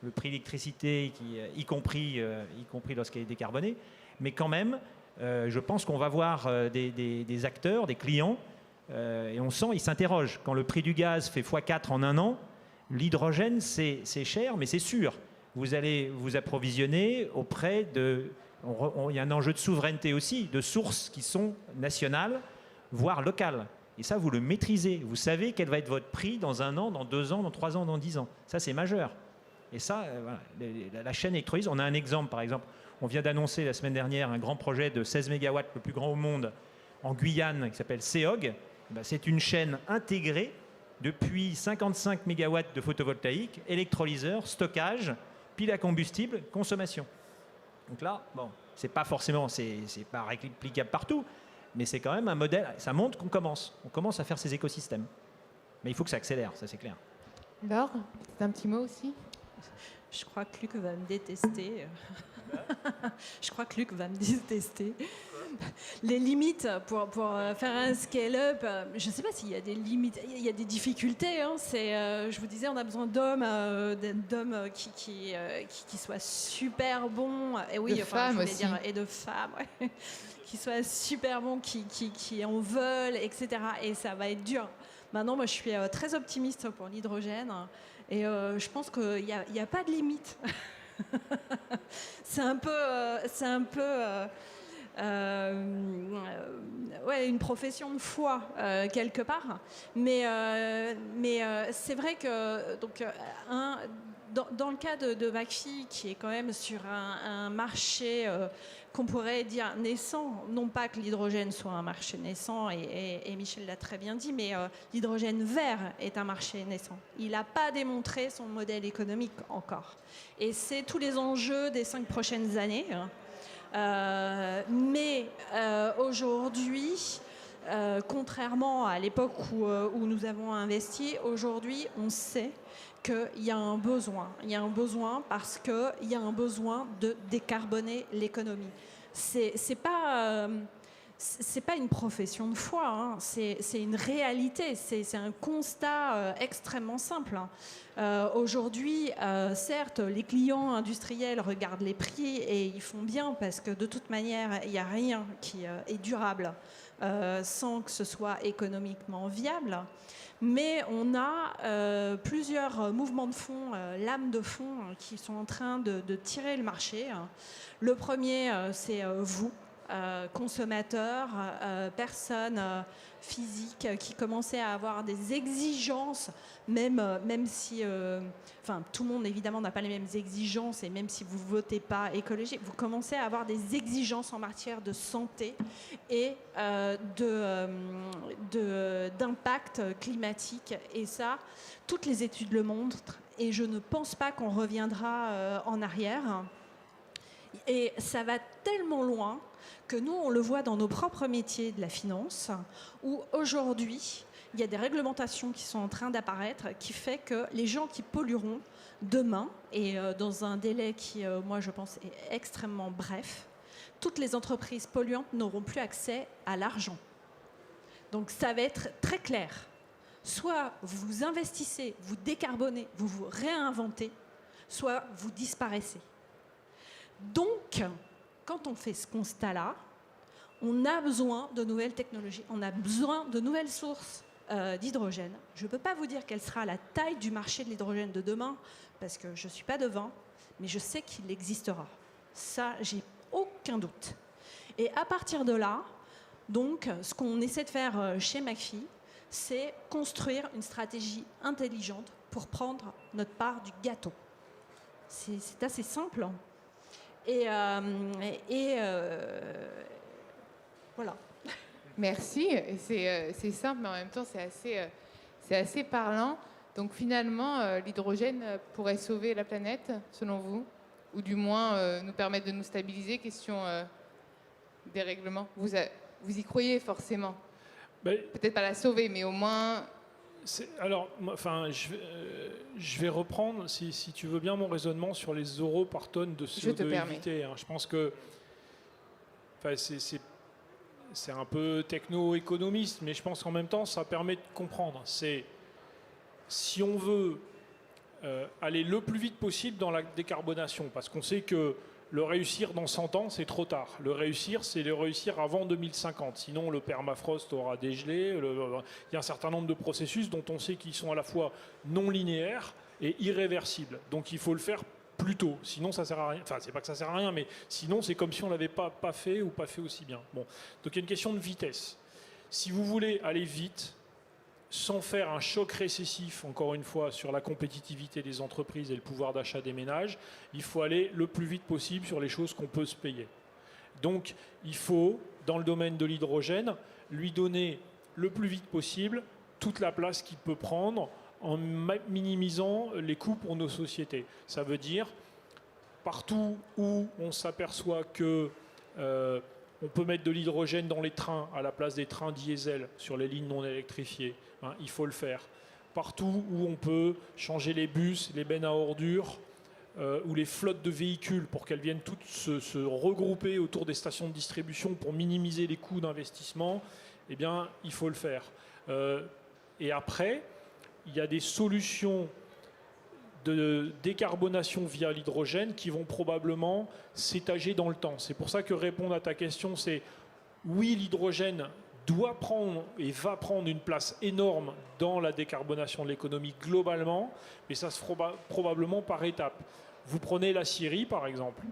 le prix de l'électricité, y compris lorsqu'elle est décarbonée. Mais quand même, je pense qu'on va voir des acteurs, des clients, et on sent, ils s'interrogent. Quand le prix du gaz fait x4 en un an, l'hydrogène, c'est cher, mais c'est sûr. Vous allez vous approvisionner auprès de... Il y a un enjeu de souveraineté aussi, de sources qui sont nationales, voire locales. Et ça, vous le maîtrisez. Vous savez quel va être votre prix dans 1 an, dans 2 ans, dans 3 ans, dans 10 ans. Ça, c'est majeur. Et ça, voilà, la chaîne électrolyse, on a un exemple, par exemple. On vient d'annoncer la semaine dernière un grand projet de 16 MW, le plus grand au monde, en Guyane, qui s'appelle CEOG. C'est une chaîne intégrée depuis 55 MW de photovoltaïque, électrolyseur, stockage, pile à combustible, consommation. Donc là, bon, c'est pas réplicable partout, mais c'est quand même un modèle. Ça montre qu'on commence à faire ces écosystèmes. Mais il faut que ça accélère, ça c'est clair. Laure, c'est un petit mot aussi. Je crois que Luc va me détester. Je crois que Luc va me détester. Les limites pour faire un scale-up, je ne sais pas s'il y a des limites, il y a des difficultés. Hein. Je vous disais, on a besoin d'hommes qui soient super bons. Et oui, de femmes aussi. Et de femmes, ouais. Qui soient super bons, qui en veulent, etc. Et ça va être dur. Maintenant, moi, je suis très optimiste pour l'hydrogène. Et je pense qu'il n'y a pas de limite. C'est un peu une profession de foi quelque part, mais c'est vrai que dans le cas de McPhy, qui est quand même sur un marché qu'on pourrait dire naissant, non pas que l'hydrogène soit un marché naissant, et Michel l'a très bien dit, mais l'hydrogène vert est un marché naissant. Il n'a pas démontré son modèle économique encore. Et c'est tous les enjeux des 5 prochaines années. Mais aujourd'hui, contrairement à l'époque où nous avons investi, aujourd'hui, on sait qu'il y a un besoin. Il y a un besoin parce qu'il y a un besoin de décarboner l'économie. C'est pas une profession de foi, hein. C'est une réalité, c'est un constat extrêmement simple. Aujourd'hui, certes, les clients industriels regardent les prix et ils font bien parce que de toute manière, il n'y a rien qui est durable sans que ce soit économiquement viable. Mais on a plusieurs mouvements de fond, lames de fond qui sont en train de tirer le marché. Le premier, c'est vous. consommateurs, personnes physiques qui commençaient à avoir des exigences, même si, tout le monde évidemment n'a pas les mêmes exigences, et même si vous ne votez pas écologique, vous commencez à avoir des exigences en matière de santé et d'impact climatique. Et ça, toutes les études le montrent, et je ne pense pas qu'on reviendra en arrière. Et ça va tellement loin que nous, on le voit dans nos propres métiers de la finance, où aujourd'hui, il y a des réglementations qui sont en train d'apparaître, qui fait que les gens qui pollueront demain, et dans un délai qui, moi, je pense, est extrêmement bref, toutes les entreprises polluantes n'auront plus accès à l'argent. Donc ça va être très clair. Soit vous investissez, vous décarbonez, vous vous réinventez, soit vous disparaissez. Donc, quand on fait ce constat-là, on a besoin de nouvelles technologies, on a besoin de nouvelles sources d'hydrogène. Je ne peux pas vous dire quelle sera la taille du marché de l'hydrogène de demain, parce que je ne suis pas devin, mais je sais qu'il existera. Ça, j'ai aucun doute. Et à partir de là, donc, ce qu'on essaie de faire chez McPhy, c'est construire une stratégie intelligente pour prendre notre part du gâteau. C'est assez simple. Et voilà. Merci. Et c'est simple, mais en même temps, c'est assez parlant. Donc finalement, l'hydrogène pourrait sauver la planète, selon vous, ou du moins nous permettre de nous stabiliser. Question dérèglement. Vous y croyez forcément. Peut-être pas la sauver, mais au moins... Alors, je vais reprendre, si tu veux bien, mon raisonnement sur les euros par tonne de CO2 évité. Je pense que c'est un peu techno-économiste, mais je pense qu'en même temps, ça permet de comprendre. Si on veut aller le plus vite possible dans la décarbonation, parce qu'on sait que le réussir dans 100 ans, c'est trop tard. Le réussir, c'est le réussir avant 2050. Sinon, le permafrost aura dégelé. Il y a un certain nombre de processus dont on sait qu'ils sont à la fois non linéaires et irréversibles. Donc, il faut le faire plus tôt. Sinon, ça sert à rien. Enfin, c'est pas que ça sert à rien, mais sinon, c'est comme si on l'avait pas fait ou pas fait aussi bien. Bon. Donc, il y a une question de vitesse. Si vous voulez aller vite, sans faire un choc récessif, encore une fois, sur la compétitivité des entreprises et le pouvoir d'achat des ménages, il faut aller le plus vite possible sur les choses qu'on peut se payer. Donc, il faut, dans le domaine de l'hydrogène, lui donner le plus vite possible toute la place qu'il peut prendre en minimisant les coûts pour nos sociétés. Ça veut dire, partout où on s'aperçoit que... on peut mettre de l'hydrogène dans les trains à la place des trains diesel sur les lignes non électrifiées. Il faut le faire. Partout où on peut changer les bus, les bennes à ordures ou les flottes de véhicules pour qu'elles viennent toutes se regrouper autour des stations de distribution pour minimiser les coûts d'investissement, eh bien, il faut le faire. Et après, il y a des solutions de décarbonation via l'hydrogène qui vont probablement s'étager dans le temps. C'est pour ça que répondre à ta question, c'est oui, l'hydrogène doit prendre et va prendre une place énorme dans la décarbonation de l'économie globalement, mais ça se fera probablement par étapes. Vous prenez l'acierie, par exemple.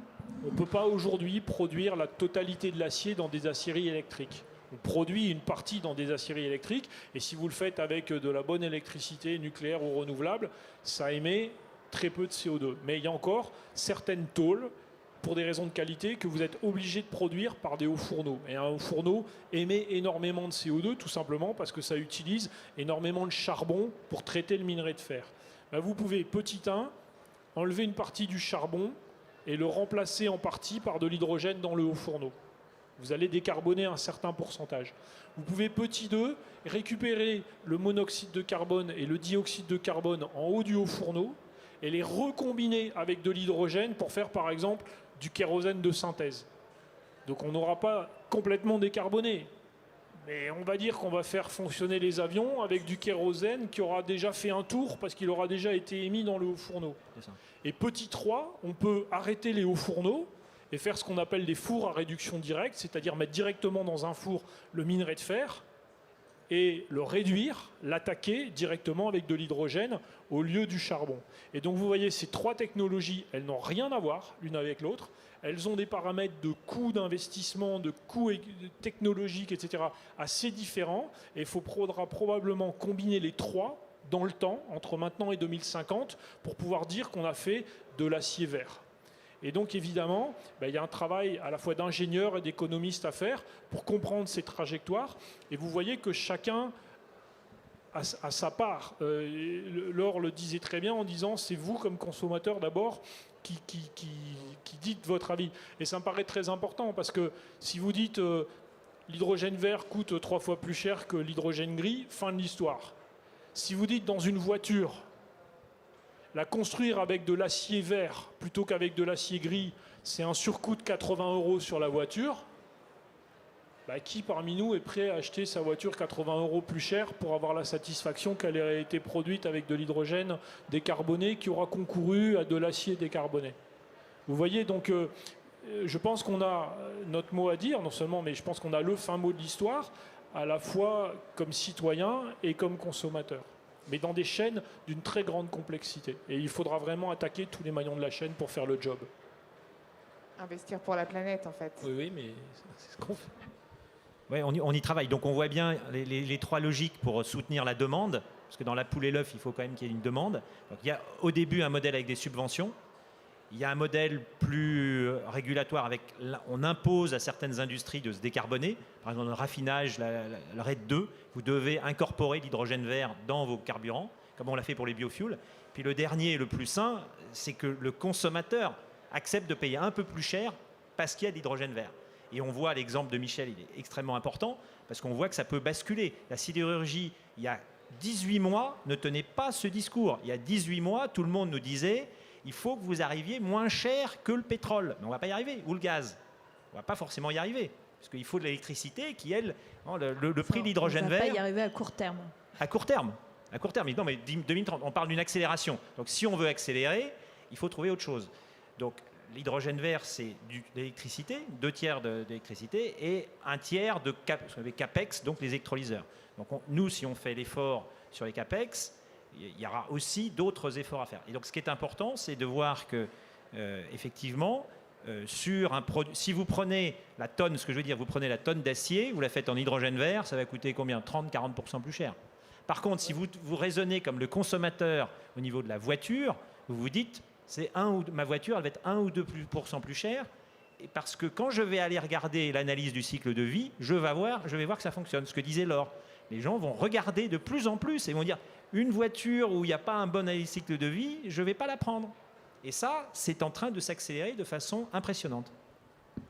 On ne peut pas aujourd'hui produire la totalité de l'acier dans des aciéries électriques. On produit une partie dans des aciéries électriques, et si vous le faites avec de la bonne électricité nucléaire ou renouvelable, ça émet très peu de CO2. Mais il y a encore certaines tôles, pour des raisons de qualité, que vous êtes obligé de produire par des hauts fourneaux. Et un haut fourneau émet énormément de CO2, tout simplement parce que ça utilise énormément de charbon pour traiter le minerai de fer. Ben, vous pouvez, petit 1, enlever une partie du charbon et le remplacer en partie par de l'hydrogène dans le haut fourneau. Vous allez décarboner un certain pourcentage. Vous pouvez, petit 2, récupérer le monoxyde de carbone et le dioxyde de carbone en haut du haut fourneau et les recombiner avec de l'hydrogène pour faire, par exemple, du kérosène de synthèse. Donc on n'aura pas complètement décarboné, mais on va dire qu'on va faire fonctionner les avions avec du kérosène qui aura déjà fait un tour parce qu'il aura déjà été émis dans le haut fourneau. Et petit 3, on peut arrêter les hauts fourneaux et faire ce qu'on appelle des fours à réduction directe, c'est-à-dire mettre directement dans un four le minerai de fer et le réduire, l'attaquer directement avec de l'hydrogène au lieu du charbon. Et donc vous voyez, ces 3 technologies, elles n'ont rien à voir l'une avec l'autre. Elles ont des paramètres de coûts d'investissement, de coûts technologiques, etc. assez différents. Et il faudra probablement combiner les 3 dans le temps, entre maintenant et 2050, pour pouvoir dire qu'on a fait de l'acier vert. Et donc évidemment, il y a un travail à la fois d'ingénieurs et d'économistes à faire pour comprendre ces trajectoires. Et vous voyez que chacun a sa part. Laure le disait très bien en disant, c'est vous comme consommateur d'abord qui dites votre avis. Et ça me paraît très important parce que si vous dites l'hydrogène vert coûte 3 fois plus cher que l'hydrogène gris, fin de l'histoire. Si vous dites dans une voiture, la construire avec de l'acier vert plutôt qu'avec de l'acier gris, c'est un surcoût de 80 € sur la voiture, qui parmi nous est prêt à acheter sa voiture 80 € plus cher pour avoir la satisfaction qu'elle ait été produite avec de l'hydrogène décarboné qui aura concouru à de l'acier décarboné? Vous voyez, donc je pense qu'on a notre mot à dire, non seulement, mais je pense qu'on a le fin mot de l'histoire, à la fois comme citoyen et comme consommateur, mais dans des chaînes d'une très grande complexité. Et il faudra vraiment attaquer tous les maillons de la chaîne pour faire le job. Investir pour la planète, en fait. Oui, mais c'est ce qu'on fait. Ouais, on y travaille. Donc on voit bien les 3 logiques pour soutenir la demande, parce que dans la poule et l'œuf, il faut quand même qu'il y ait une demande. Donc, il y a au début un modèle avec des subventions. Il y a un modèle plus régulatoire on impose à certaines industries de se décarboner. Par exemple, le raffinage, le RED 2, vous devez incorporer l'hydrogène vert dans vos carburants, comme on l'a fait pour les biofuels. Puis le dernier et le plus sain, c'est que le consommateur accepte de payer un peu plus cher parce qu'il y a de l'hydrogène vert. Et on voit l'exemple de Michel, il est extrêmement important, parce qu'on voit que ça peut basculer. La sidérurgie, il y a 18 mois, ne tenait pas ce discours. Il y a 18 mois, tout le monde nous disait il faut que vous arriviez moins cher que le pétrole. Mais on ne va pas y arriver. Ou le gaz. On ne va pas forcément y arriver. Parce qu'il faut de l'électricité qui, elle, le prix de l'hydrogène vert... On ne va pas y arriver à court terme. À court terme. À court terme. Non, mais 2030, on parle d'une accélération. Donc si on veut accélérer, il faut trouver autre chose. Donc l'hydrogène vert, c'est de l'électricité, 2 tiers d'électricité et 1 tiers de CAPEX, donc les électrolyseurs. Donc nous, si on fait l'effort sur les CAPEX, il y aura aussi d'autres efforts à faire. Et donc ce qui est important, c'est de voir que, effectivement, sur un produit, si vous prenez la tonne, ce que je veux dire, vous prenez la tonne d'acier, vous la faites en hydrogène vert, ça va coûter combien? 30-40% plus cher. Par contre, si vous raisonnez comme le consommateur au niveau de la voiture, vous vous dites, ma voiture, elle va être 1 ou 2% plus chère, et parce que quand je vais aller regarder l'analyse du cycle de vie, je vais voir que ça fonctionne. Ce que disait Laure, les gens vont regarder de plus en plus et vont dire, une voiture où il n'y a pas un bon cycle de vie, je ne vais pas la prendre. Et ça, c'est en train de s'accélérer de façon impressionnante.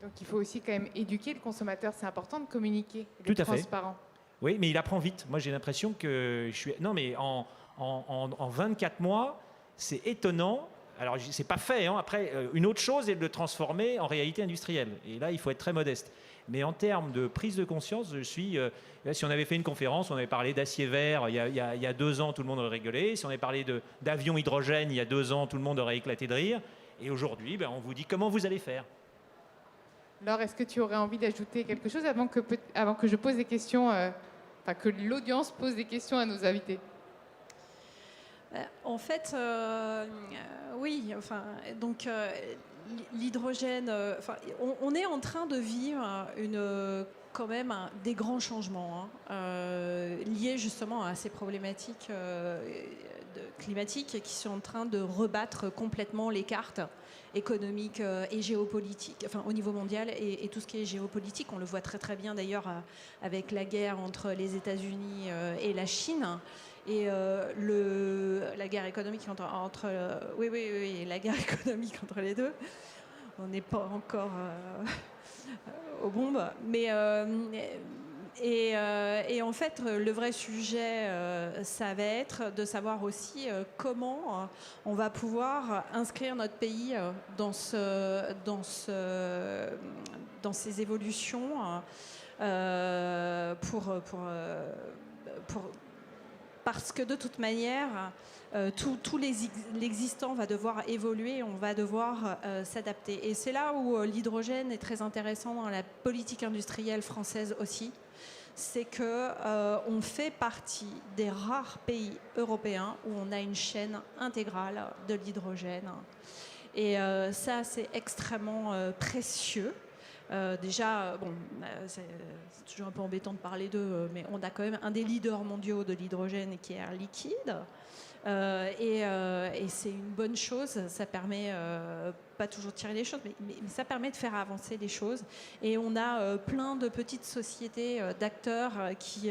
Donc il faut aussi quand même éduquer le consommateur. C'est important de communiquer, d'être transparent. Oui, mais il apprend vite. Moi, j'ai l'impression que je suis... Non, mais en 24 mois, c'est étonnant. Alors, c'est pas fait. Hein. Après, une autre chose est de le transformer en réalité industrielle. Et là, il faut être très modeste. Mais en termes de prise de conscience, si on avait fait une conférence, on avait parlé d'acier vert il y a 2 ans, tout le monde aurait rigolé. Si on avait parlé d'avion hydrogène il y a 2 ans, tout le monde aurait éclaté de rire. Et aujourd'hui, on vous dit comment vous allez faire. Laure, est-ce que tu aurais envie d'ajouter quelque chose avant que je pose des questions, que l'audience pose des questions à nos invités? En fait, oui. Donc l'hydrogène. On est en train de vivre quand même des grands changements liés justement à ces problématiques climatiques qui sont en train de rebattre complètement les cartes économiques et géopolitiques, au niveau mondial et tout ce qui est géopolitique. On le voit très très bien d'ailleurs avec la guerre entre les États-Unis et la Chine. Et la guerre économique entre la guerre économique entre les deux. On n'est pas encore aux bombes, mais en fait, le vrai sujet, ça va être de savoir aussi comment on va pouvoir inscrire notre pays dans ces évolutions pour parce que de toute manière, tout l'existant va devoir évoluer, on va devoir s'adapter. Et c'est là où l'hydrogène est très intéressant dans la politique industrielle française aussi. C'est qu'on fait partie des rares pays européens où on a une chaîne intégrale de l'hydrogène. Et ça, c'est extrêmement précieux. Déjà, bon, c'est toujours un peu embêtant de parler d'eux, mais on a quand même un des leaders mondiaux de l'hydrogène qui est Air Liquide. Et c'est une bonne chose. Ça permet, pas toujours de tirer les choses, mais ça permet de faire avancer les choses. Et on a plein de petites sociétés d'acteurs qui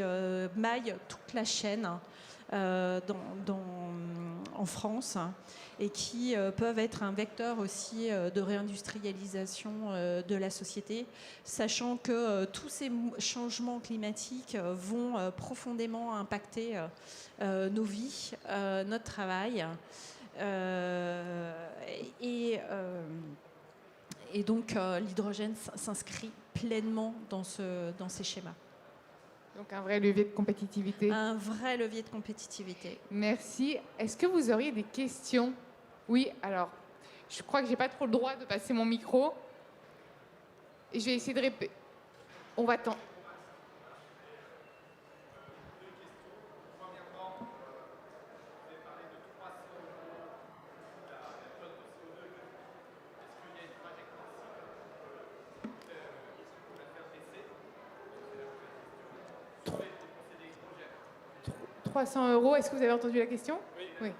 maillent toute la chaîne en France et qui peuvent être un vecteur aussi de réindustrialisation de la société, sachant que tous ces changements climatiques vont profondément impacter nos vies, notre travail. Et donc l'hydrogène s'inscrit pleinement dans ces schémas. Donc un vrai levier de compétitivité. Un vrai levier de compétitivité. Merci. Est-ce que vous auriez des questions? Oui, alors, je crois que j'ai pas trop le droit de passer mon micro. Et je vais essayer de répéter. On va attendre. « 300 €, est-ce que vous avez entendu la question? Oui.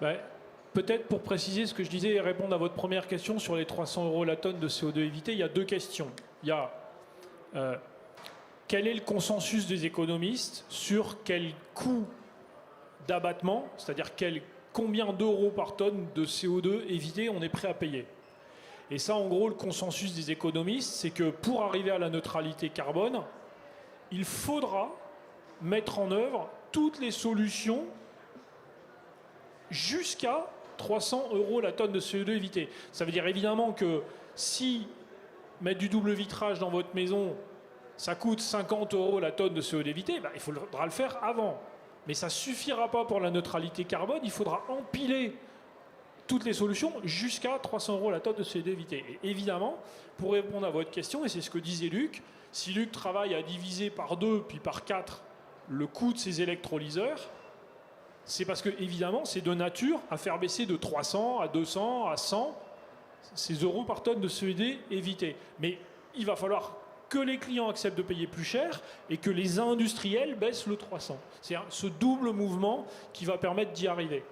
Ben, peut-être pour préciser ce que je disais et répondre à votre première question sur les 300 € la tonne de CO2 évité, il y a deux questions. Il y a quel est le consensus des économistes sur quel coût d'abattement, c'est-à-dire combien d'euros par tonne de CO2 évité on est prêt à payer. Et ça, en gros, le consensus des économistes, c'est que pour arriver à la neutralité carbone, il faudra mettre en œuvre toutes les solutions jusqu'à 300 € la tonne de CO2 évité. Ça veut dire évidemment que si mettre du double vitrage dans votre maison, ça coûte 50 € la tonne de CO2 évité, ben, il faudra le faire avant. Mais ça ne suffira pas pour la neutralité carbone, il faudra empiler toutes les solutions jusqu'à 300 € la tonne de CO2 évité. Et évidemment, pour répondre à votre question, et c'est ce que disait Luc, si Luc travaille à diviser par 2 puis par 4 le coût de ses électrolyseurs, c'est parce que, évidemment, c'est de nature à faire baisser de 300 à 200 à 100 ces euros par tonne de CO2 évité. Mais il va falloir que les clients acceptent de payer plus cher et que les industriels baissent le 300. C'est ce double mouvement qui va permettre d'y arriver.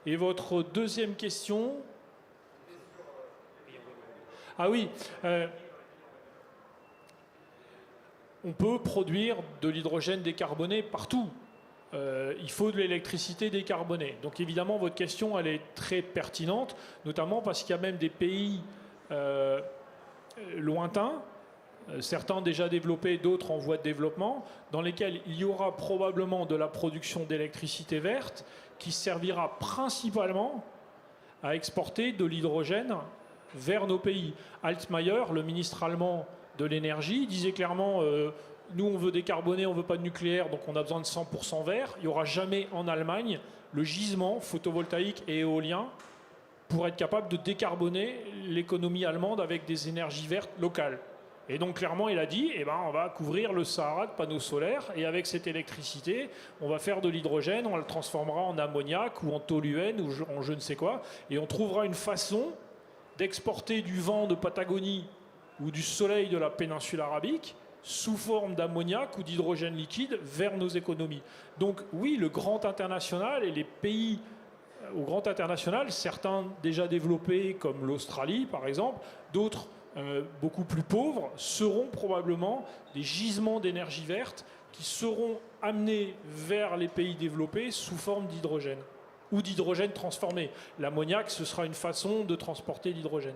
Et votre deuxième question... Ah oui, on peut produire de l'hydrogène décarboné partout. Il faut de l'électricité décarbonée. Donc évidemment, votre question, elle est très pertinente, notamment parce qu'il y a même des pays lointains, certains déjà développés, d'autres en voie de développement, dans lesquels il y aura probablement de la production d'électricité verte qui servira principalement à exporter de l'hydrogène vers nos pays. Altmaier, le ministre allemand de l'énergie, disait clairement nous on veut décarboner, on ne veut pas de nucléaire, donc on a besoin de 100% vert. Il n'y aura jamais en Allemagne le gisement photovoltaïque et éolien pour être capable de décarboner l'économie allemande avec des énergies vertes locales. Et donc clairement il a dit on va couvrir le Sahara de panneaux solaires et avec cette électricité on va faire de l'hydrogène, on le transformera en ammoniac ou en toluène ou en je ne sais quoi et on trouvera une façon d'exporter du vent de Patagonie ou du soleil de la péninsule arabique sous forme d'ammoniac ou d'hydrogène liquide vers nos économies. Donc oui, le grand international et les pays au grand international, certains déjà développés comme l'Australie par exemple, d'autres beaucoup plus pauvres, seront probablement des gisements d'énergie verte qui seront amenés vers les pays développés sous forme d'hydrogène ou d'hydrogène transformé. L'ammoniac, ce sera une façon de transporter l'hydrogène.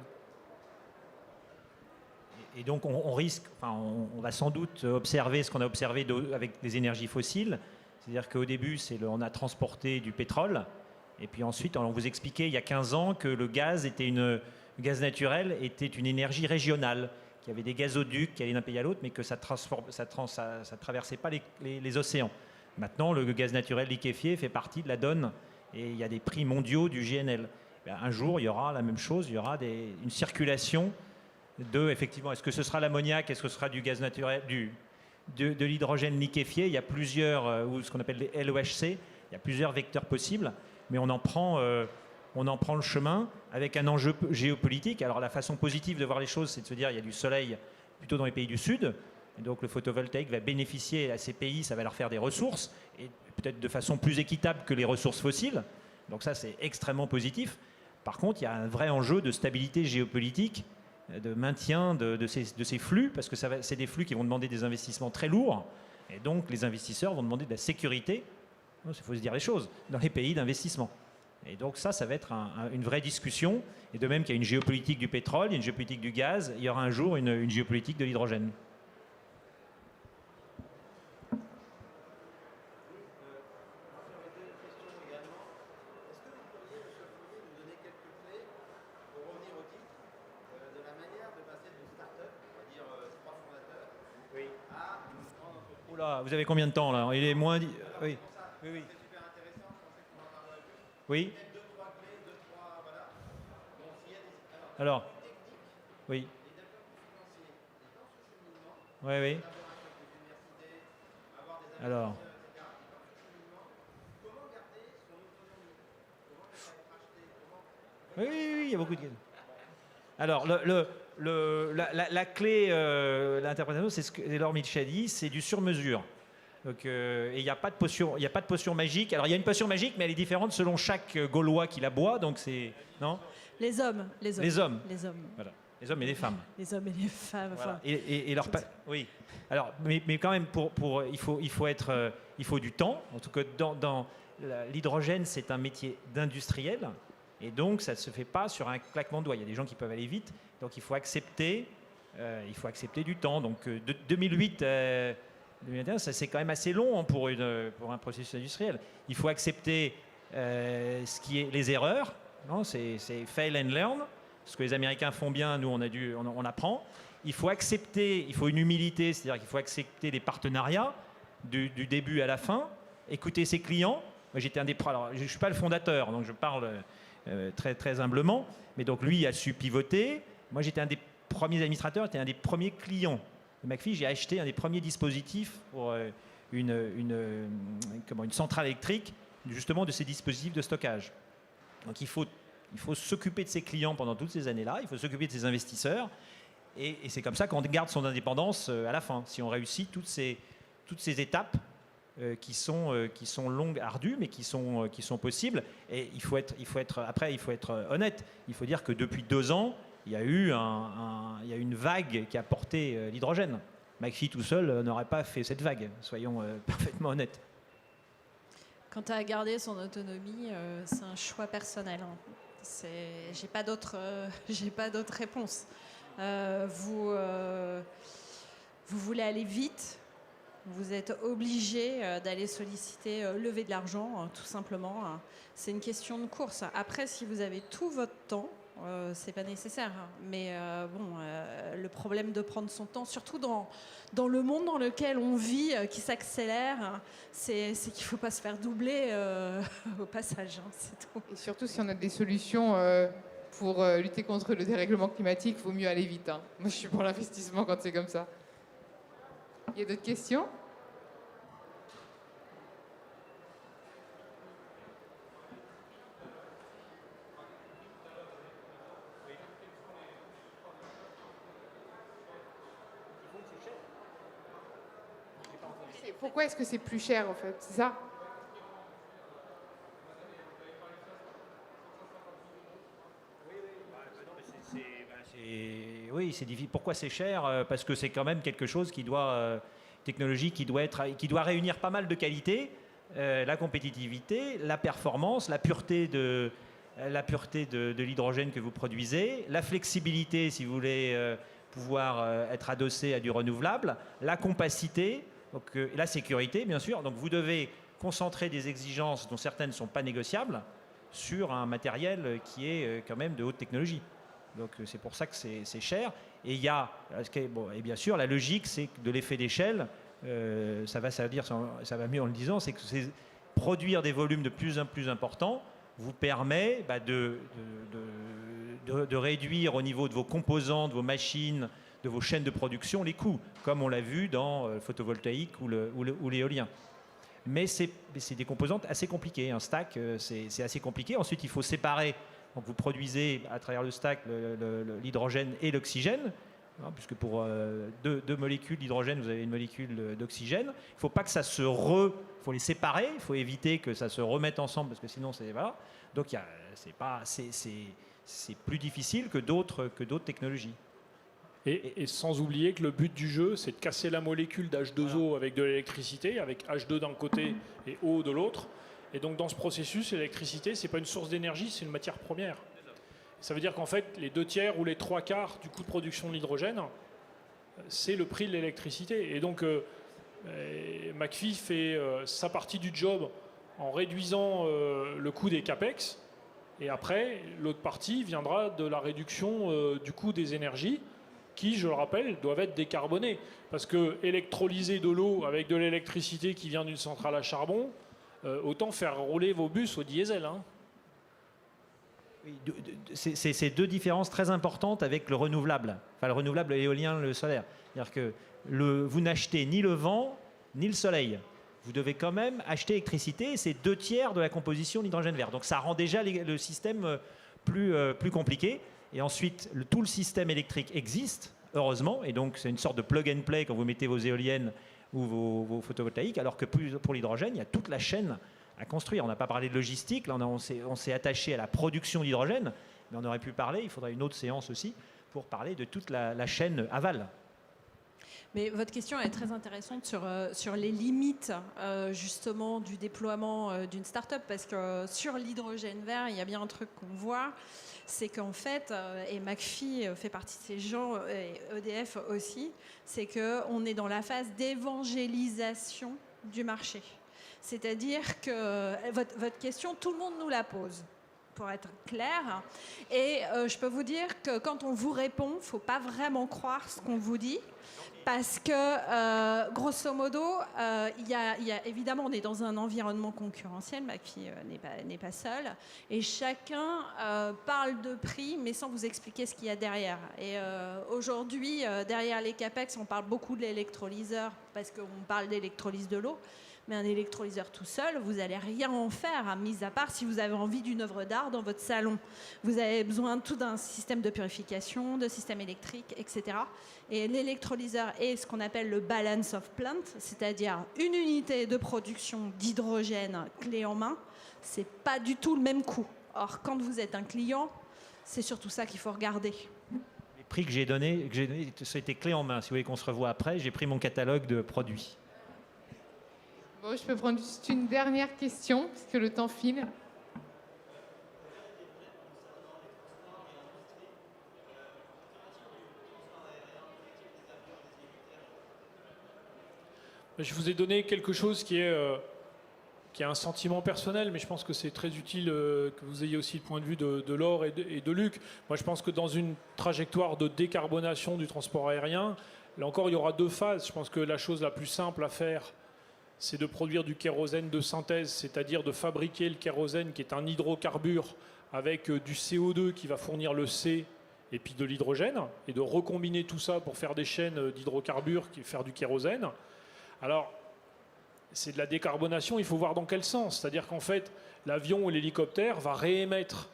Et donc on risque, on va sans doute observer ce qu'on a observé avec les énergies fossiles, C'est-à-dire qu'au début, on a transporté du pétrole. Et puis ensuite, on vous expliquait il y a 15 ans que le gaz naturel était une énergie régionale, qu'il y avait des gazoducs qui allaient d'un pays à l'autre, mais que ça ne traversait pas les océans. Maintenant, le gaz naturel liquéfié fait partie de la donne et il y a des prix mondiaux du GNL. Un jour, il y aura la même chose, il y aura une circulation effectivement, est-ce que ce sera l'ammoniac, est-ce que ce sera du gaz naturel, de l'hydrogène liquéfié. Il y a plusieurs, ou ce qu'on appelle les LOHC, il y a plusieurs vecteurs possibles, mais on en prend le chemin avec un enjeu géopolitique. Alors la façon positive de voir les choses, c'est de se dire il y a du soleil plutôt dans les pays du Sud, et donc le photovoltaïque va bénéficier à ces pays, ça va leur faire des ressources, et peut-être de façon plus équitable que les ressources fossiles. Donc ça, c'est extrêmement positif. Par contre, il y a un vrai enjeu de stabilité géopolitique, de maintien de ces flux, parce que c'est des flux qui vont demander des investissements très lourds, et donc les investisseurs vont demander de la sécurité, il faut se dire les choses, dans les pays d'investissement. Et donc ça va être une vraie discussion, et de même qu'il y a une géopolitique du pétrole, il y a une géopolitique du gaz, il y aura un jour une géopolitique de l'hydrogène. Oula, vous avez combien de temps là? Il est moins... Oui. Oui. Oui. Alors. Oui. Oui. Alors. Oui, il y a beaucoup de questions. Alors, la clé, l'interprétation, c'est ce que Laure Milch a dit, c'est du sur-mesure. Donc, et il n'y a pas de potion magique. Alors, il y a une potion magique, mais elle est différente selon chaque Gaulois qui la boit. Donc, c'est non. Les hommes. Voilà. Les hommes et les femmes. Les hommes et les femmes. Voilà. Et leur oui. Alors, mais quand même, il faut du temps. En tout cas, dans l'hydrogène, c'est un métier d'industriel. Et donc, ça ne se fait pas sur un claquement de doigts. Il y a des gens qui peuvent aller vite. Donc, il faut accepter du temps. Donc, de 2008 à 2021, c'est quand même assez long pour un processus industriel. Il faut accepter ce qui est les erreurs. C'est fail and learn. Ce que les Américains font bien, nous, on apprend. Il faut une humilité, c'est-à-dire qu'il faut accepter les partenariats du début à la fin, écouter ses clients. Moi, alors, je ne suis pas le fondateur, donc je parle très, très humblement. Mais donc, lui a su pivoter. Moi, j'étais un des premiers administrateurs, j'étais un des premiers clients de McPhy. J'ai acheté un des premiers dispositifs pour une centrale électrique, justement de ces dispositifs de stockage. Donc, il faut s'occuper de ses clients pendant toutes ces années-là, il faut s'occuper de ses investisseurs, et c'est comme ça qu'on garde son indépendance à la fin, si on réussit toutes ces étapes qui sont longues, ardues, mais qui sont possibles. Et il faut être honnête. Il faut dire que depuis 2 ans, il y a eu une vague qui a porté l'hydrogène. McPhy tout seul n'aurait pas fait cette vague, soyons parfaitement honnêtes. Quant à garder son autonomie, c'est un choix personnel. J'ai pas d'autre réponse. Vous voulez aller vite, vous êtes obligé d'aller solliciter, lever de l'argent, tout simplement. C'est une question de course. Après, si vous avez tout votre temps, c'est pas nécessaire. Mais le problème de prendre son temps, surtout dans le monde dans lequel on vit, qui s'accélère, c'est qu'il faut pas se faire doubler au passage. C'est tout. Et surtout, si on a des solutions pour lutter contre le dérèglement climatique, il vaut mieux aller vite. Moi, je suis pour l'investissement quand c'est comme ça. Il y a d'autres questions ? Pourquoi est-ce que c'est plus cher, en fait? C'est ça? Oui, c'est difficile. Pourquoi c'est cher? Parce que c'est quand même quelque chose technologie qui doit réunir pas mal de qualités, la compétitivité, la performance, la pureté de l'hydrogène que vous produisez, la flexibilité si vous voulez pouvoir être adossé à du renouvelable, la compacité, donc, la sécurité bien sûr. Donc vous devez concentrer des exigences dont certaines ne sont pas négociables sur un matériel qui est quand même de haute technologie. Donc c'est pour ça que c'est cher. Et il y a, et bien sûr, la logique, c'est que de l'effet d'échelle, ça va mieux en le disant, c'est que produire des volumes de plus en plus importants vous permet de réduire au niveau de vos composants, de vos machines, de vos chaînes de production les coûts, comme on l'a vu dans le photovoltaïque ou l'éolien. Mais c'est des composantes assez compliquées. Un stack, c'est assez compliqué. Ensuite, il faut séparer. Donc vous produisez à travers le stack l'hydrogène et l'oxygène, hein, puisque pour deux molécules d'hydrogène, vous avez une molécule d'oxygène. Il ne faut pas que ça il faut les séparer, il faut éviter que ça se remette ensemble, parce que sinon, voilà. Donc c'est plus difficile que d'autres technologies. Et sans oublier que le but du jeu, c'est de casser la molécule d'H2O avec de l'électricité, avec H2 d'un côté et O de l'autre. Et donc dans ce processus, l'électricité, ce n'est pas une source d'énergie, c'est une matière première. Ça veut dire qu'en fait, les 2/3 ou les 3/4 du coût de production de l'hydrogène, c'est le prix de l'électricité. Et donc McPhy fait sa partie du job en réduisant le coût des CAPEX. Et après, l'autre partie viendra de la réduction du coût des énergies, qui, je le rappelle, doivent être décarbonées. Parce que électrolyser de l'eau avec de l'électricité qui vient d'une centrale à charbon, autant faire rouler vos bus au diesel. Hein. Oui, c'est deux différences très importantes avec le renouvelable. Enfin, le renouvelable, l'éolien, le solaire. C'est-à-dire que vous n'achetez ni le vent, ni le soleil. Vous devez quand même acheter l'électricité, et c'est 2/3 de la composition de l'hydrogène vert. Donc ça rend déjà le système plus compliqué. Et ensuite, tout le système électrique existe, heureusement, et donc c'est une sorte de plug and play quand vous mettez vos éoliennes ou vos photovoltaïques, alors que pour l'hydrogène, il y a toute la chaîne à construire. On n'a pas parlé de logistique, là on s'est attaché à la production d'hydrogène, mais on aurait pu parler, il faudrait une autre séance aussi, pour parler de toute la chaîne aval. Mais votre question est très intéressante sur les limites justement du déploiement d'une start-up, parce que sur l'hydrogène vert, il y a bien un truc qu'on voit, c'est qu'en fait, et McPhy fait partie de ces gens, et EDF aussi, c'est qu'on est dans la phase d'évangélisation du marché. C'est-à-dire que votre question, tout le monde nous la pose, pour être clair. Et je peux vous dire que quand on vous répond, il ne faut pas vraiment croire ce qu'on vous dit. Parce que, grosso modo, évidemment, on est dans un environnement concurrentiel, McPhy n'est pas seul, et chacun parle de prix, mais sans vous expliquer ce qu'il y a derrière. Et aujourd'hui, derrière les CAPEX, on parle beaucoup de l'électrolyseur, parce qu'on parle d'électrolyse de l'eau. Mais un électrolyseur tout seul, vous n'allez rien en faire, mis à part si vous avez envie d'une œuvre d'art dans votre salon. Vous avez besoin tout d'un système de purification, de système électrique, etc. Et l'électrolyseur est ce qu'on appelle le balance of plant, c'est-à-dire une unité de production d'hydrogène clé en main. C'est pas du tout le même coût. Or, quand vous êtes un client, c'est surtout ça qu'il faut regarder. Les prix que j'ai donnés, c'était clé en main. Si vous voulez qu'on se revoie après, j'ai pris mon catalogue de produits. Bon, je peux prendre juste une dernière question, parce que le temps file. Je vous ai donné quelque chose qui est un sentiment personnel, mais je pense que c'est très utile que vous ayez aussi le point de vue de Laure et de Luc. Moi, je pense que dans une trajectoire de décarbonation du transport aérien, là encore, il y aura deux phases. Je pense que la chose la plus simple à faire, c'est de produire du kérosène de synthèse, c'est-à-dire de fabriquer le kérosène qui est un hydrocarbure avec du CO2 qui va fournir le C et puis de l'hydrogène, et de recombiner tout ça pour faire des chaînes d'hydrocarbures qui faire du kérosène. Alors, c'est de la décarbonation, il faut voir dans quel sens. C'est-à-dire qu'en fait, l'avion ou l'hélicoptère va réémettre,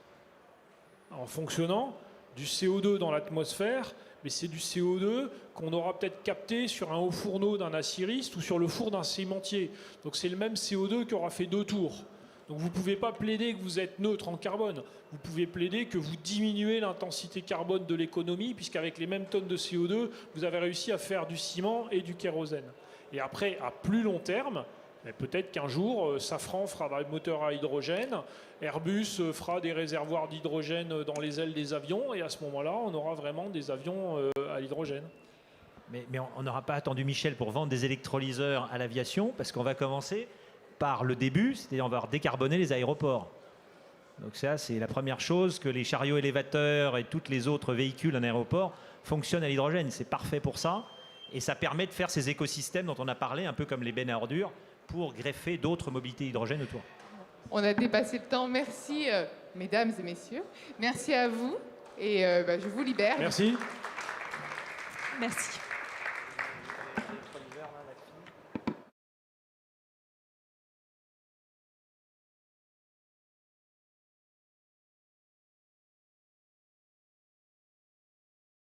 en fonctionnant, du CO2 dans l'atmosphère, mais c'est du CO2 qu'on aura peut-être capté sur un haut fourneau d'un acériste ou sur le four d'un cimentier. Donc c'est le même CO2 qui aura fait 2 tours. Donc vous ne pouvez pas plaider que vous êtes neutre en carbone. Vous pouvez plaider que vous diminuez l'intensité carbone de l'économie, puisqu'avec les mêmes tonnes de CO2, vous avez réussi à faire du ciment et du kérosène. Et après, à plus long terme, peut-être qu'un jour, Safran fera des moteurs à hydrogène, Airbus fera des réservoirs d'hydrogène dans les ailes des avions, et à ce moment-là, on aura vraiment des avions à l'hydrogène. Mais on n'aura pas attendu Michel pour vendre des électrolyseurs à l'aviation, parce qu'on va commencer par le début, c'est-à-dire on va décarboner les aéroports. Donc ça, c'est la première chose, que les chariots élévateurs et tous les autres véhicules en aéroport fonctionnent à l'hydrogène. C'est parfait pour ça. Et ça permet de faire ces écosystèmes dont on a parlé, un peu comme les bennes à ordures, pour greffer d'autres mobilités hydrogène autour. On a dépassé le temps. Merci, mesdames et messieurs. Merci à vous. Et je vous libère. Merci. Merci.